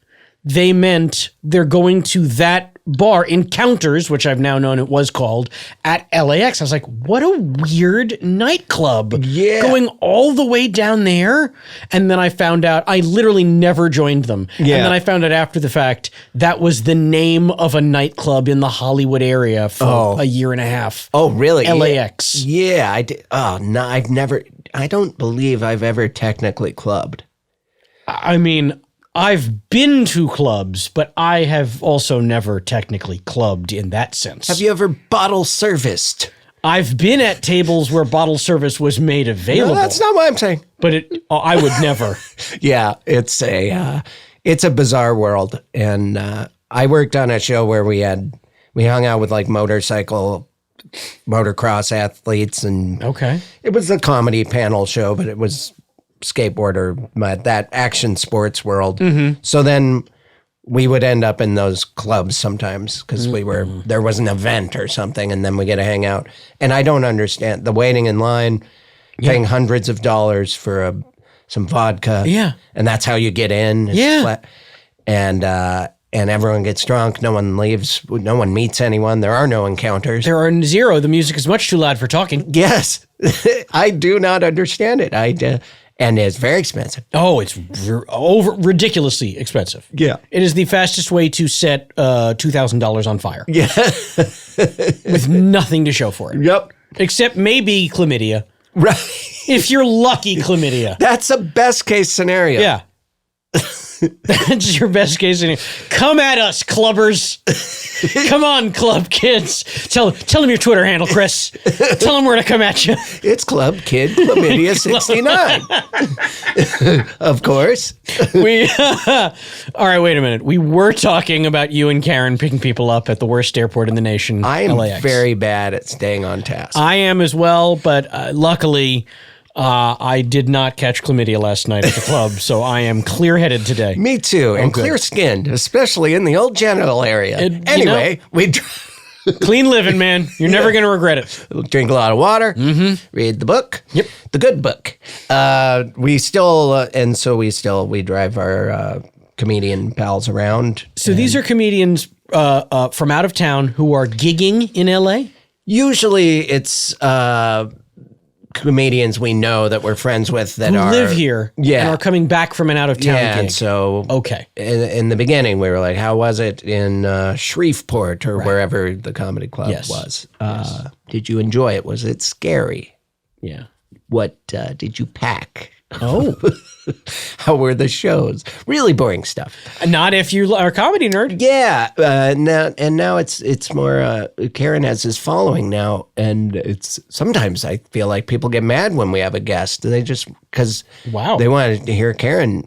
they meant they're going to that bar, Encounters, which I've now known it was called, at LAX. I was like, what a weird nightclub. Yeah. Going all the way down there. And then I found out, I literally never joined them. Yeah. And then I found out after the fact, that was the name of a nightclub in the Hollywood area for a year and a half. Oh, really? LAX. Yeah, I did. Oh, no, I don't believe I've ever technically clubbed. I mean, I've been to clubs, but I have also never technically clubbed in that sense. Have you ever bottle serviced? I've been at tables where bottle service was made available. No, that's not what I'm saying. But I would never. Yeah, it's a bizarre world. And I worked on a show where we hung out with like motocross athletes, and it was a comedy panel show, but it was skateboarder, that action sports world. So then we would end up in those clubs sometimes because there was an event or something, and then we get to hang out. And I don't understand the waiting in line, paying hundreds of dollars for some vodka. Yeah. And that's how you get in. And everyone gets drunk. No one leaves. No one meets anyone. There are no encounters. There are zero. The music is much too loud for talking. Yes. I do not understand it. And it's very expensive. Oh, it's ridiculously expensive. Yeah. It is the fastest way to set $2,000 on fire. Yeah. With nothing to show for it. Yep. Except maybe chlamydia. Right. If you're lucky, chlamydia. That's a best case scenario. Yeah. That's your best case scenario. Come at us, clubbers. Come on, club kids. Tell them your Twitter handle, Chris. Tell them where to come at you. It's Club Kid Chlamydia 69. Of course. All right, wait a minute. We were talking about you and Karen picking people up at the worst airport in the nation, I am LAX. very bad at staying on task. I am as well, but luckily I did not catch chlamydia last night at the club, so I am clear-headed today. Me too, and clear-skinned, especially in the old genital area. Anyway, we clean living, man. You're never going to regret it. Drink a lot of water, read the book, the good book. We drive our comedian pals around. So these are comedians from out of town who are gigging in LA? Usually it's comedians we know that we're friends with that live here and are coming back from an out-of-town gig. And so in the beginning, we were like, how was it in Shreveport or wherever the comedy club was? Did you enjoy it? Was it scary? Yeah. What did you pack? Oh. How were the shows? Really boring stuff. Not if you are a comedy nerd. Yeah. Now it's more. Karen has this following now, and it's sometimes I feel like people get mad when we have a guest. They just because they wanted to hear Karen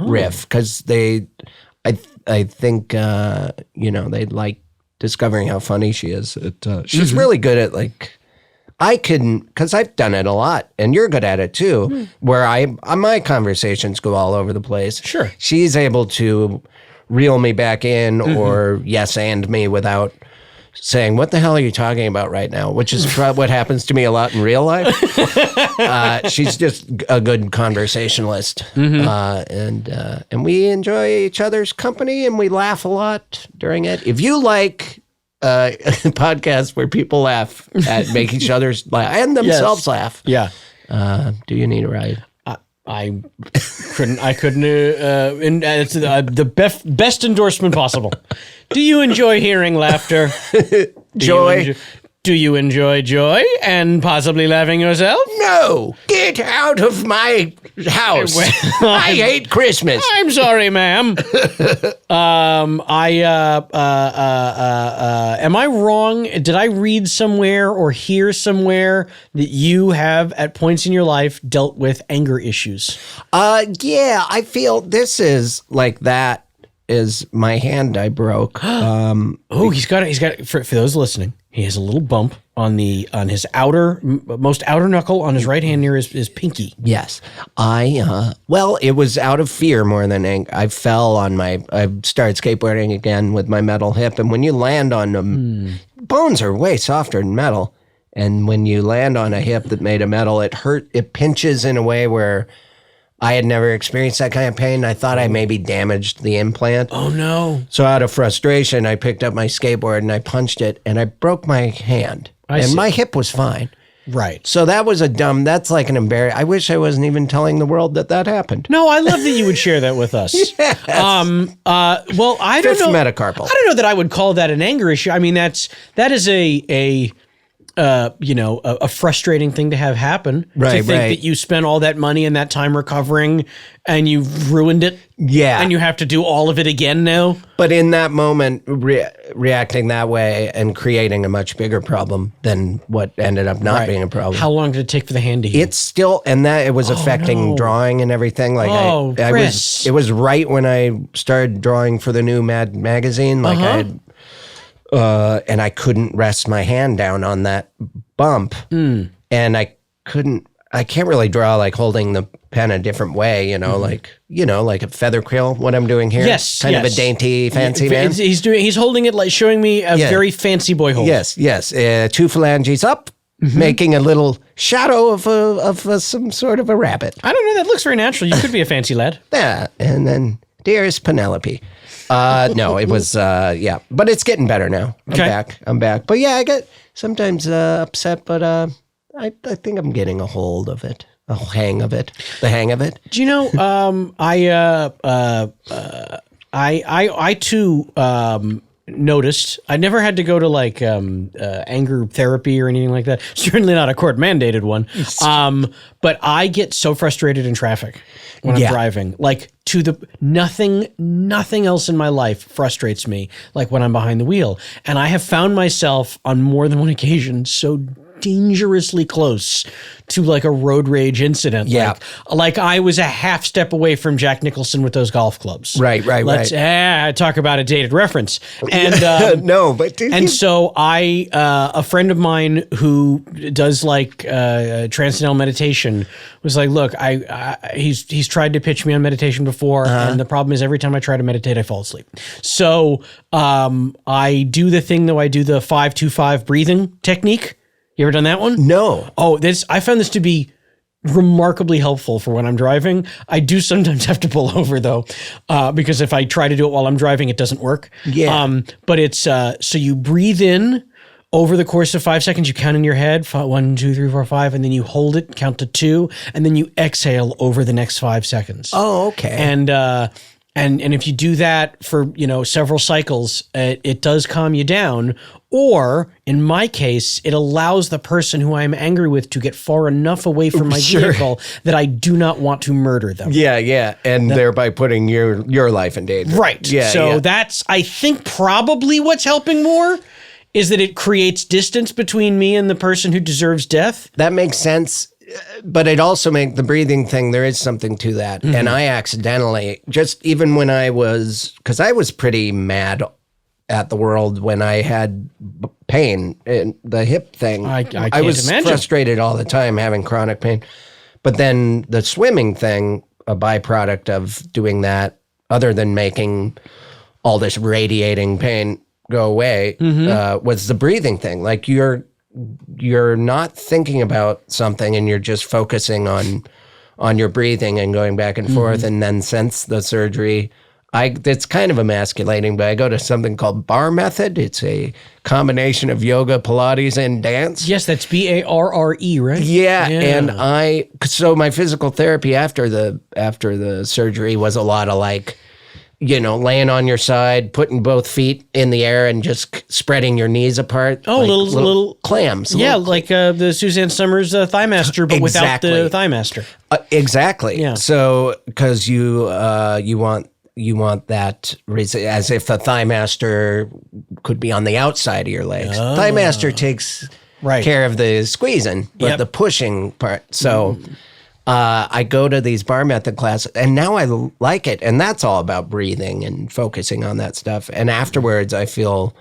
riff because I think they like discovering how funny she is. She's really good at like. I can, because I've done it a lot, and you're good at it too, where my conversations go all over the place. Sure. She's able to reel me back in or yes and me without saying, what the hell are you talking about right now? Which is what happens to me a lot in real life. She's just a good conversationalist. And we enjoy each other's company, and we laugh a lot during it. If you like... podcast where people laugh at make each other's laugh and themselves laugh. Yeah. Do you need a ride? I couldn't. It's the best endorsement possible. Do you enjoy hearing laughter? Joy. Do you enjoy joy and possibly laughing yourself? No. Get out of my house. I hate Christmas. I'm sorry, ma'am. Am I wrong? Did I read somewhere or hear somewhere that you have at points in your life dealt with anger issues? Yeah, I feel this is like that is my hand I broke. He's got for those listening. He has a little bump on his most outer knuckle on his right hand near his pinky. Yes. It was out of fear more than anger. I started skateboarding again with my metal hip. And when you land on them, bones are way softer than metal. And when you land on a hip that made of metal, it pinches in a way where I had never experienced that kind of pain. I thought I maybe damaged the implant. Oh, no. So out of frustration, I picked up my skateboard and I punched it and I broke my hand. My hip was fine. Right. So that was that's like an embarrassment. I wish I wasn't even telling the world that happened. No, I love that you would share that with us. Yes. Well, I don't know. Metacarpal. I don't know that I would call that an anger issue. I mean, that is a frustrating thing to have happen. Right, to think that you spent all that money and that time recovering and you've ruined it. Yeah. And you have to do all of it again now. But in that moment, reacting that way and creating a much bigger problem than what ended up not being a problem. How long did it take for the hand to heal? It's still, and that it was affecting drawing and everything. Like Chris. It was right when I started drawing for the new Mad magazine. Like I had, and I couldn't rest my hand down on that bump. And I can't really draw like holding the pen a different way, like a feather quill, what I'm doing here. Yes. Kind of a dainty, fancy man. He's holding it like showing me a very fancy boy hold. Yes. 2 phalanges up, making a little shadow of some sort of a rabbit. I don't know. That looks very natural. You could be a fancy lad. Yeah. And then dearest Penelope. No, it was, but it's getting better now. I'm back. But yeah, I get sometimes upset, but I think I'm getting a hold of it, the hang of it. Do you know, I too noticed. I never had to go to like anger therapy or anything like that. Certainly not a court mandated one. But I get so frustrated in traffic when I'm driving. Like nothing else in my life frustrates me like when I'm behind the wheel. And I have found myself on more than one occasion so dangerously close to like a road rage incident. Yeah. Like I was a half step away from Jack Nicholson with those golf clubs. Right. Let's talk about a dated reference. And so a friend of mine who does like transcendental meditation was like, look, he's tried to pitch me on meditation before, and the problem is every time I try to meditate, I fall asleep. So I do the thing though. I do the 5-2-5 breathing technique. You ever done that one? No. Oh, I found this to be remarkably helpful for when I'm driving. I do sometimes have to pull over though, because if I try to do it while I'm driving, it doesn't work. Yeah. But it's so you breathe in over the course of 5 seconds. You count in your head 1, 2, 3, 4, 5, and then you hold it, count to 2, and then you exhale over the next 5 seconds. Oh, okay. And And if you do that for, several cycles, it does calm you down. Or in my case, it allows the person who I'm angry with to get far enough away from my vehicle that I do not want to murder them. Yeah. And thereby putting your life in danger. Right. Yeah. So that's, I think, probably what's helping more is that it creates distance between me and the person who deserves death. That makes sense. But it also makes the breathing thing, there is something to that. Mm-hmm. And I accidentally, just even when because I was pretty mad at the world when I had pain in the hip thing. I was imagine. Frustrated all the time having chronic pain. But then the swimming thing, a byproduct of doing that, other than making all this radiating pain go away, was the breathing thing. Like you're not thinking about something and you're just focusing on your breathing and going back and forth. And then since the surgery, it's kind of emasculating, but I go to something called BAR method. It's a combination of yoga, Pilates, and dance. Yes, that's BARRE, right? Yeah. And so my physical therapy after the surgery was a lot of like, laying on your side, putting both feet in the air and just spreading your knees apart. Oh, like little clams. Yeah, like the Suzanne Summers Thighmaster, but without the Thighmaster. Exactly. Yeah. So, because you want that as if the Thighmaster could be on the outside of your legs. Oh. Thighmaster takes care of the squeezing, but the pushing part. So I go to these BAR method classes, and now I like it. And that's all about breathing and focusing on that stuff. And afterwards, I feel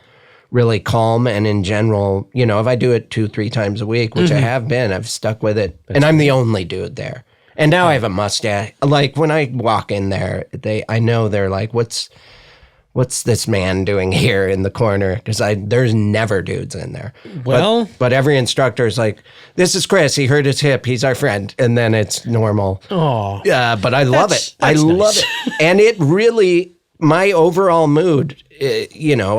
really calm. And in general, if I do it 2-3 times a week, which I have been, I've stuck with it. And I'm the only dude there. And now I have a mustache. Like when I walk in there, I know they're like, what's this man doing here in the corner? Because there's never dudes in there. Well, but every instructor is like, this is Chris. He hurt his hip. He's our friend. And then it's normal. Oh, yeah. But I love it. I love it. And it really, my overall mood. A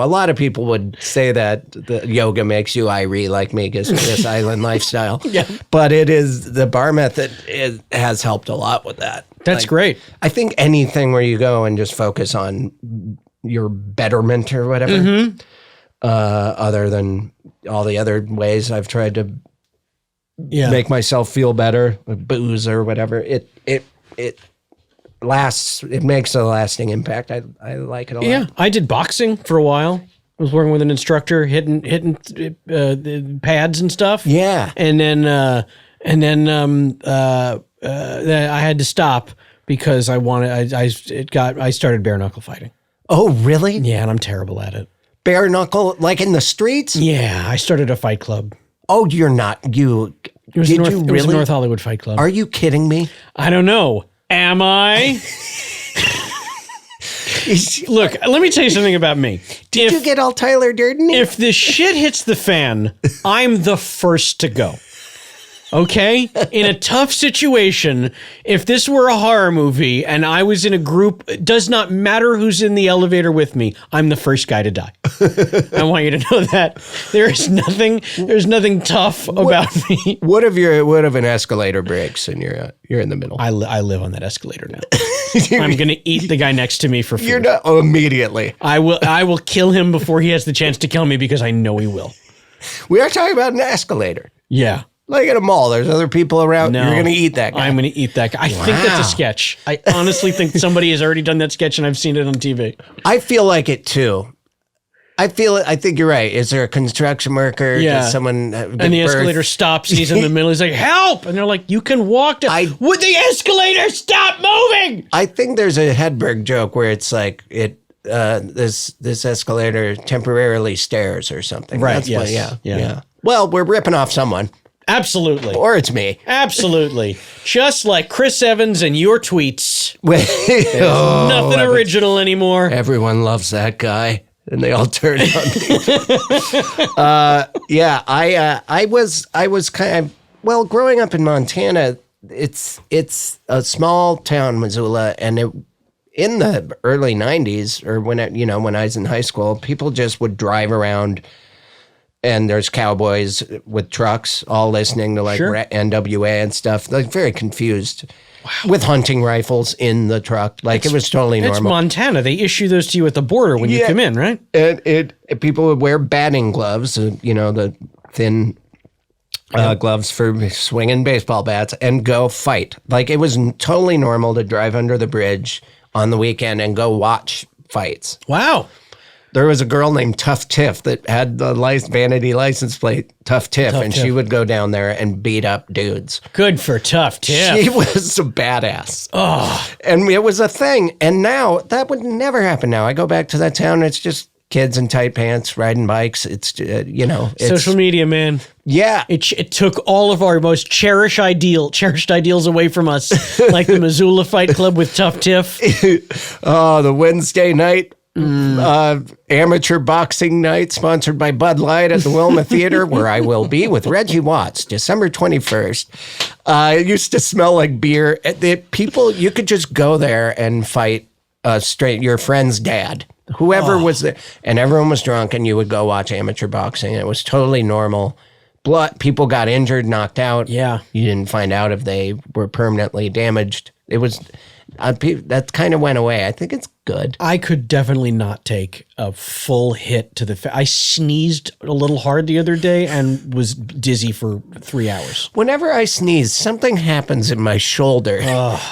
lot of people would say that the yoga makes you irie like me because of this island lifestyle. Yeah. But it is the BAR method. It has helped a lot with that. That's great. I think anything where you go and just focus on your betterment or whatever, other than all the other ways I've tried to make myself feel better, like booze or whatever, it lasts. It makes a lasting impact. I like it a lot. Yeah, I did boxing for a while. I was working with an instructor, hitting the pads and stuff. Yeah, and then I had to stop because I started bare knuckle fighting. Oh, really? Yeah, and I'm terrible at it. Bare knuckle, like in the streets? Yeah, I started a fight club. Oh, you're not. You It was did North, you it was really? a North Hollywood Fight Club. Are you kidding me? I don't know. Am I? Look, let me tell you something about me. Did you get all Tyler Durden? If the shit hits the fan, I'm the first to go. Okay? In a tough situation, if this were a horror movie and I was in a group, it does not matter who's in the elevator with me, I'm the first guy to die. I want you to know that. There's nothing tough about me. What if an escalator breaks and you're in the middle? I live on that escalator now. I'm going to eat the guy next to me for food. You're not immediately. I will kill him before he has the chance to kill me because I know he will. We are talking about an escalator. Yeah. Like at a mall, there's other people around. No, you're going to eat that guy. I'm going to eat that guy. I think that's a sketch. I honestly think somebody has already done that sketch and I've seen it on TV. I feel like it too. I think you're right. Is there a construction worker? Yeah. Does someone and the escalator stops and he's in the middle. He's like, help! And they're like, you can walk down. Would the escalator stop moving? I think there's a Hedberg joke where it's like this escalator temporarily stairs or something. Right. That's Yes. Yeah. Well, we're ripping off someone. Absolutely. Or it's me. Absolutely. Just like Chris Evans and your tweets. Nothing original anymore. Everyone loves that guy. And they all turned on me. I was kind of, growing up in Montana, it's a small town, Missoula, and in the early 90s, or when I was in high school, people just would drive around and there's cowboys with trucks all listening to like Sure. NWA and stuff. Like very confused with hunting rifles in the truck. Like it was totally It's normal. Montana. They issue those to you at the border when you Yeah. come in, right? And people would wear batting gloves, the thin gloves for swinging baseball bats, and go fight. Like it was totally normal to drive under the bridge on the weekend and go watch fights. Wow. There was a girl named Tough Tiff that had the vanity license plate Tough Tiff, and she would go down there and beat up dudes. Good for Tough Tiff. She was a badass. Oh. And it was a thing. And now that would never happen now. I go back to that town, it's just kids in tight pants riding bikes. It's, it's Social media, man. Yeah. It took all of our most cherished ideals away from us, like the Missoula Fight Club with Tough Tiff. Oh, the Wednesday night amateur boxing night sponsored by Bud Light at the Wilma Theater, where I will be with Reggie Watts, December 21st. It used to smell like beer. People, you could just go there and fight your friend's dad, whoever was there, and everyone was drunk, and you would go watch amateur boxing. It was totally normal. People got injured, knocked out. Yeah. You didn't find out if they were permanently damaged. It was that kind of went away. I think it's good. I could definitely not take a full hit to the I sneezed a little hard the other day and was dizzy for 3 hours. Whenever I sneeze, something happens in my shoulder.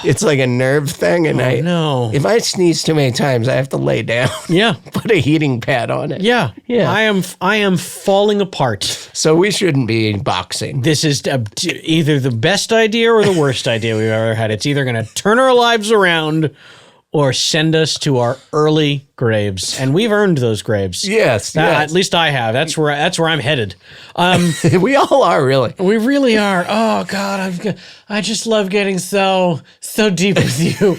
It's like a nerve thing, and if I sneeze too many times, I have to lay down. Yeah. Put a heating pad on it. Yeah. I am falling apart. So we shouldn't be boxing. This is either the best idea or the worst idea we've ever had. It's either going to turn our lives around or send us to our early graves, and we've earned those graves. Yes. At least I have. That's where I'm headed. We all are, really. We really are. Oh God, I just love getting so deep with you.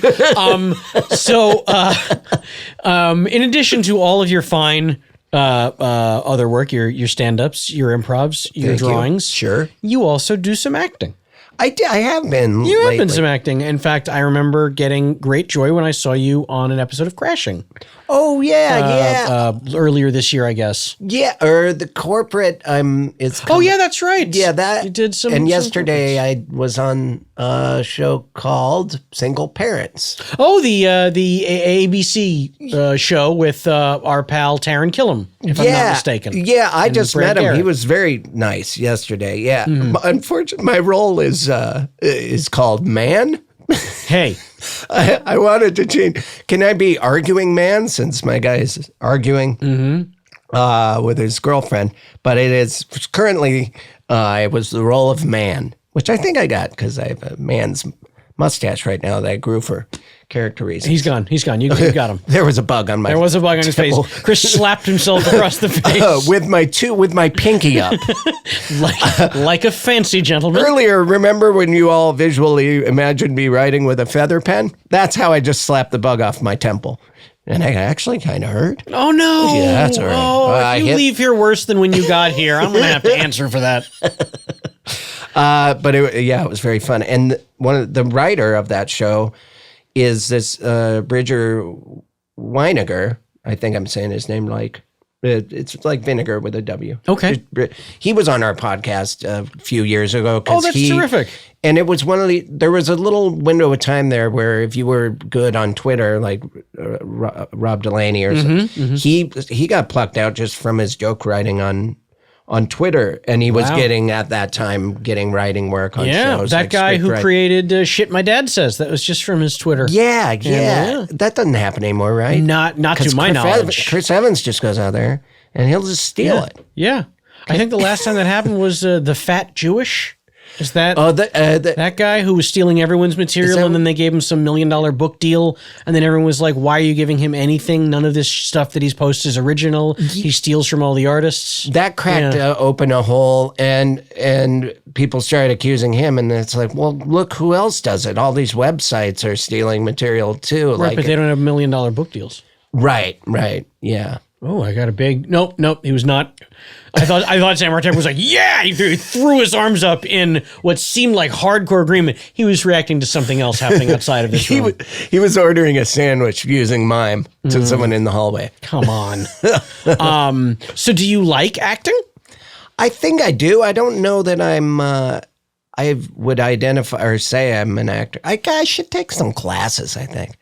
In addition to all of your fine other work, your stand-ups, your improvs, your drawings, Sure. you also do some acting. I have been. You have lately. been some acting. In fact, I remember getting great joy when I saw you on an episode of Crashing. Oh yeah. Earlier this year, I guess. Yeah, or the corporate. Oh yeah, that's right. Yeah, that you did some. And yesterday I was on a show called Single Parents. Oh, the ABC show with our pal Taron Killam, if I'm not mistaken. Yeah, I just Brad met him. Garrett. He was very nice yesterday. Yeah, unfortunately, my role is called Man. Hey, I wanted to change. Can I be arguing man, since my guy is arguing with his girlfriend? But it is currently, it was the role of man, which I think I got because I have a man's mustache right now that I grew for character reasons. he's gone. You got him. There was a bug on my. There was a bug on his face. Chris slapped himself across the face with my pinky up. like a fancy gentleman. Earlier, remember when you all visually imagined me writing with a feather pen? That's how I just slapped the bug off my temple. And I actually kind of hurt. Oh, no. Yeah, that's all right. Oh, if you leave here worse than when you got here, I'm going to have to answer for that. But it was very fun. And one of the writer of that show is this Bridger Weiniger. I think I'm saying his name like. It's like vinegar with a W. Okay. He was on our podcast a few years ago. Oh, that's terrific. And it was there was a little window of time there where if you were good on Twitter, like Rob Delaney or something, he got plucked out just from his joke writing on Twitter. And he was getting writing work on shows. Yeah, that like guy who created Shit My Dad Says. That was just from his Twitter. Yeah. That doesn't happen anymore, right? Not to my knowledge. Chris Evans just goes out there and he'll just steal it. Yeah. I think the last time that happened was the Fat Jewish. Is that that guy who was stealing everyone's material and then they gave him some $1 million book deal and then everyone was like, why are you giving him anything? None of this stuff that he's posted is original. He steals from all the artists. That cracked open a hole and people started accusing him and it's like, well, look who else does it. All these websites are stealing material too. Right, but they don't have $1 million book deals. Right. Yeah. Oh, I got a big... Nope, he was not... I thought Sam Artek was like, yeah! He threw his arms up in what seemed like hardcore agreement. He was reacting to something else happening outside of this room. He was ordering a sandwich using mime to someone in the hallway. Come on. So do you like acting? I think I do. I don't know that I would identify or say I'm an actor. I should take some classes, I think.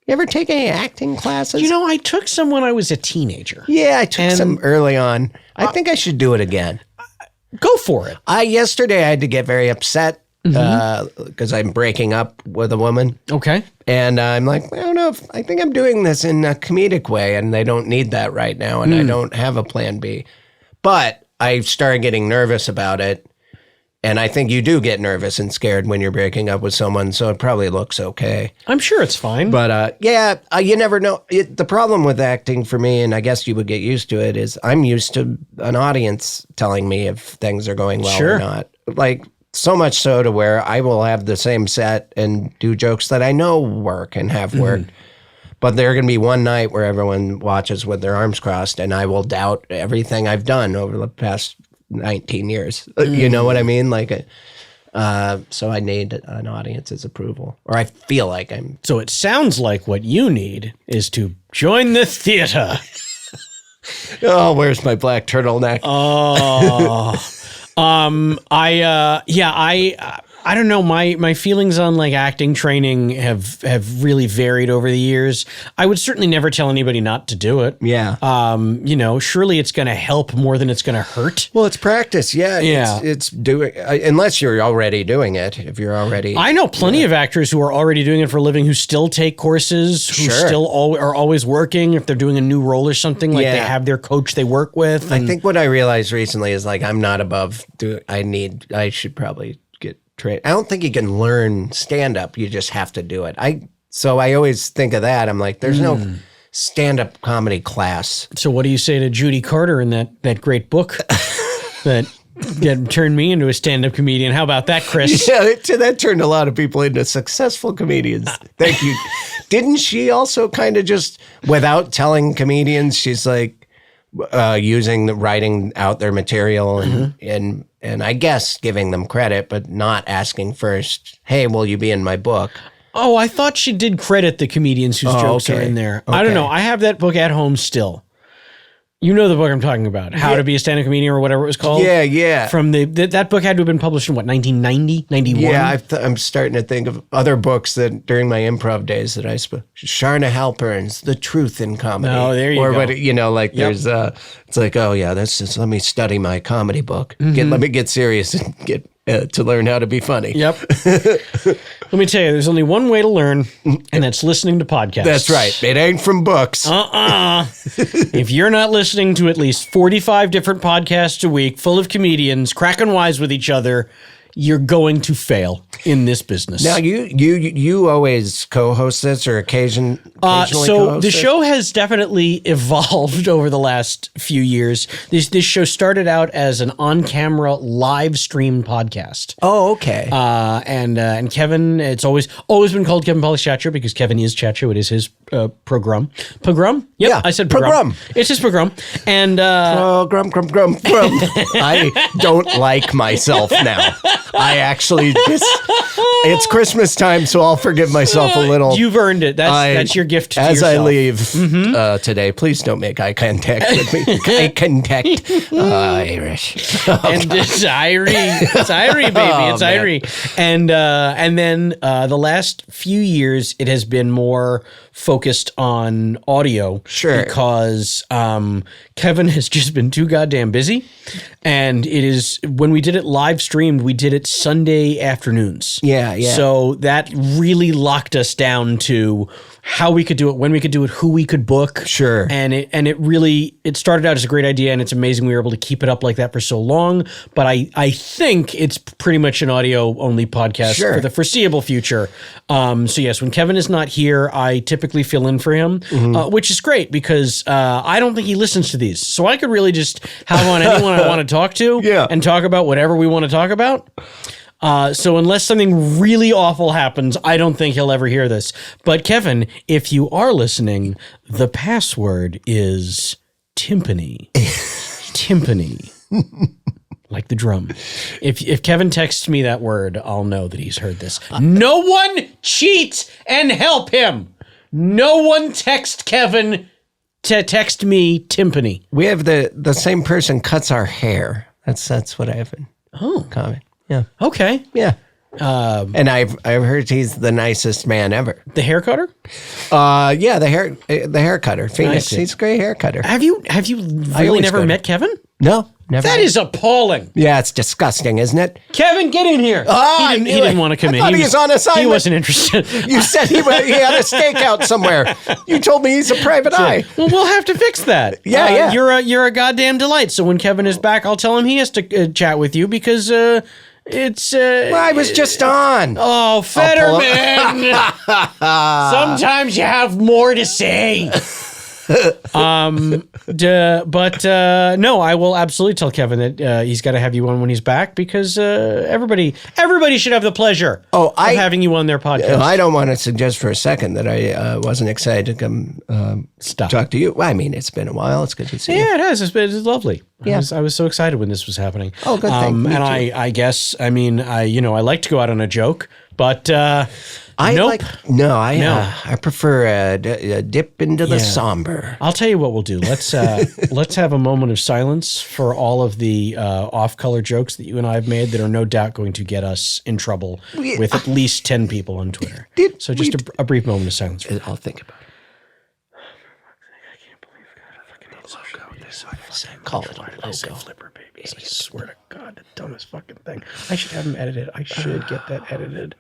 You ever take any acting classes? You know, I took some when I was a teenager. Yeah, I took some early on. I think I should do it again. Go for it. Yesterday I had to get very upset because I'm breaking up with a woman. Okay. And I'm like, I don't know I think I'm doing this in a comedic way, and they don't need that right now, and I don't have a plan B. But I started getting nervous about it. And I think you do get nervous and scared when you're breaking up with someone, so it probably looks okay. I'm sure it's fine. But you never know. The problem with acting for me, and I guess you would get used to it, is I'm used to an audience telling me if things are going well or not. Like, so much so to where I will have the same set and do jokes that I know work and have worked. But there are going to be one night where everyone watches with their arms crossed, and I will doubt everything I've done over the past 19 years. You know what I mean? Like, so I need an audience's approval, or I feel like I'm. So it sounds like what you need is to join the theater. Oh, where's my black turtleneck? Oh, I don't know. My feelings on like acting training have really varied over the years. I would certainly never tell anybody not to do it. Yeah. You know, surely it's going to help more than it's going to hurt. Well, it's practice. Yeah. Yeah. It's doing, unless you're already doing it. If you're already. I know plenty of actors who are already doing it for a living who still take courses, who still are always working. If they're doing a new role or something, like they have their coach they work with. I think what I realized recently is like, I'm not above I should probably get trained. I don't think you can learn stand-up. You just have to do it. So I always think of that. I'm like, there's no stand-up comedy class. So what do you say to Judy Carter in that great book that turned me into a stand-up comedian? How about that, Chris? Yeah, that turned a lot of people into successful comedians. Thank you. Didn't she also kind of just, without telling comedians, she's like, writing out their material and I guess giving them credit, but not asking first, hey, will you be in my book? Oh, I thought she did credit the comedians whose jokes are in there. I don't know. I have that book at home still. You know the book I'm talking about, How to Be a Stand-Up Comedian or whatever it was called? Yeah, yeah. From that book had to have been published in, what, 1990, 91? Yeah, I'm starting to think of other books that during my improv days that I spoke. Sharna Halpern's The Truth in Comedy. Oh, there you go. Or, you know, like there's, it's like, oh yeah, that's just, let me study my comedy book. Let me get serious and get to learn how to be funny. Yep. Let me tell you, there's only one way to learn, and that's listening to podcasts. That's right. It ain't from books. If you're not listening to at least 45 different podcasts a week full of comedians cracking wise with each other, you're going to fail in this business. Now, you always co-host this or occasionally so the co-host show has definitely evolved over the last few years. This show started out as an on-camera live stream podcast. Oh, okay. And Kevin, it's always been called Kevin Pollak's Chat Show because Kevin is Chat Show. It is his program. Pogrom? Yep, Yeah, I said program. It's his program. And Grum. I don't like myself now. I actually it's Christmas time, so I'll forgive myself a little. You've earned it. That's your gift to as yourself. I leave today. Please don't make eye contact with me. Eye contact, Irish. And it's Irie. It's Irie, baby. It's Irie. And then the last few years, it has been more focused on audio. Sure. Because Kevin has just been too goddamn busy. And it is, when we did it live streamed, we did it Sunday afternoons. Yeah. So that really locked us down to how we could do it, when we could do it, who we could book. Sure. And it really started out as a great idea, and it's amazing we were able to keep it up like that for so long. But I think it's pretty much an audio only podcast for the foreseeable future. So yes, when Kevin is not here, I typically fill in for him, which is great because I don't think he listens to these. So I could really just have on anyone I want to talk to and talk about whatever we want to talk about. So unless something really awful happens, I don't think he'll ever hear this. But Kevin, if you are listening, the password is timpani. Timpani. Like the drum. If Kevin texts me that word, I'll know that he's heard this. No one cheat and help him. No one text Kevin to text me timpani. We have the same person cuts our hair. That's what I have in common. Yeah. Okay. Yeah. And I've heard he's the nicest man ever. The hair cutter? Yeah, the hair cutter. Phoenix. He's a great hair cutter. Have you really never met Kevin? No, never. That is appalling. Yeah, it's disgusting, isn't it? Kevin, get in here. He didn't want to come in. I thought he was on assignment. He wasn't interested. You said he had a stakeout somewhere. You told me he's a private eye. Well, we'll have to fix that. Yeah. You're a goddamn delight. So when Kevin is back, I'll tell him he has to chat with you because it's. Well, I was just on. Oh, Fetterman! Sometimes you have more to say. No, I will absolutely tell Kevin that he's got to have you on when he's back because everybody should have the pleasure of having you on their podcast. I don't want to suggest for a second that I wasn't excited to come talk to you. Well, I mean, it's been a while. It's good to see you. Yeah, it has. It's lovely. Yeah. I was so excited when this was happening. Oh, good thing. And I guess, I mean, I like to go out on a joke, but nope. I prefer a dip into the somber. I'll tell you what we'll do. Let's have a moment of silence for all of the off-color jokes that you and I have made that are no doubt going to get us in trouble with at least 10 people on Twitter. So just a brief moment of silence. I'll think about it. Call it a logo. Flipper babies. I swear to God, the dumbest fucking thing. I should have them edited. I should get that edited.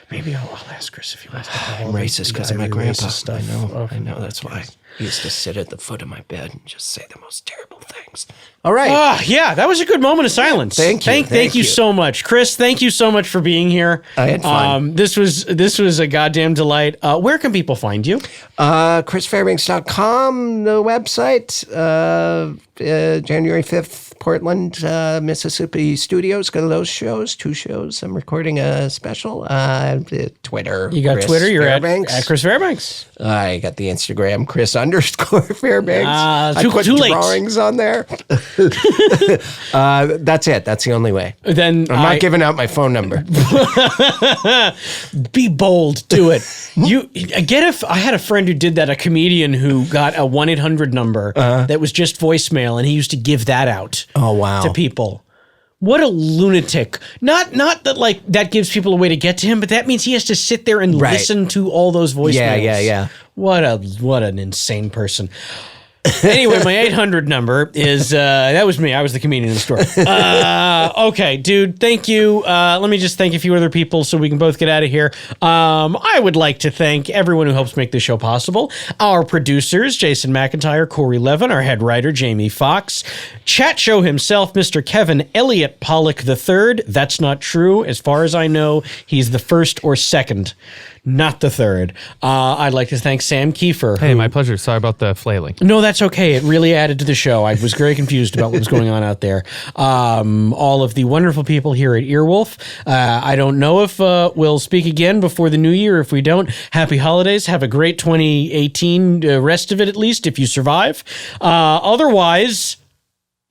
Maybe I'll ask Chris if he wants to. I'm racist because of my grandpa. Stuff. I know. That's why. He used to sit at the foot of my bed and just say the most terrible things. All right. Yeah, that was a good moment of silence. Thank you. Thank you so much, Chris. Thank you so much for being here. I had fun. This was a goddamn delight. Where can people find you? ChrisFairbanks.com, the website. January 5th, Portland, Mississippi studios. Go to those shows. 2 shows. I'm recording a special. Twitter. You got Chris Twitter. You're Fairbanks. at Chris Fairbanks. I got the Instagram, Chris_Fairbanks. I put too late. drawings on there. That's it. That's the only way. Then I'm not giving out my phone number. Be bold. Do it. I had a friend who did that, a comedian who got a 1-800 number that was just voicemail, and he used to give that out to people. What a lunatic. Not that like that gives people a way to get to him, but that means he has to sit there and listen to all those voicemails. Yeah. What an insane person. Anyway, my 800 number is, that was me. I was the comedian in the store. Okay, dude, thank you. Let me just thank a few other people so we can both get out of here. I would like to thank everyone who helps make this show possible. Our producers, Jason McIntyre, Corey Levin, our head writer, Jamie Fox, chat show himself, Mr. Kevin Elliott Pollock III. That's not true. As far as I know, he's the first or second, not the third. I'd like to thank Sam Kiefer. Hey, my pleasure. Sorry about the flailing. No, that's okay. It really added to the show. I was very confused about what was going on out there. All of the wonderful people here at Earwolf. I don't know if we'll speak again before the new year. If we don't, happy holidays. Have a great 2018, rest of it at least, if you survive. Otherwise,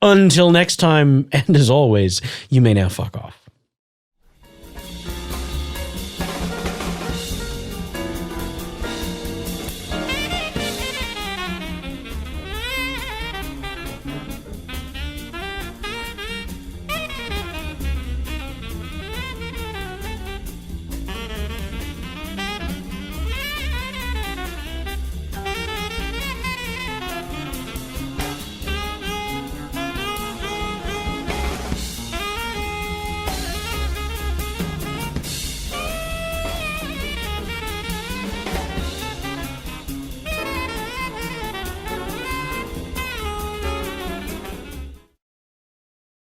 until next time, and as always, you may now fuck off.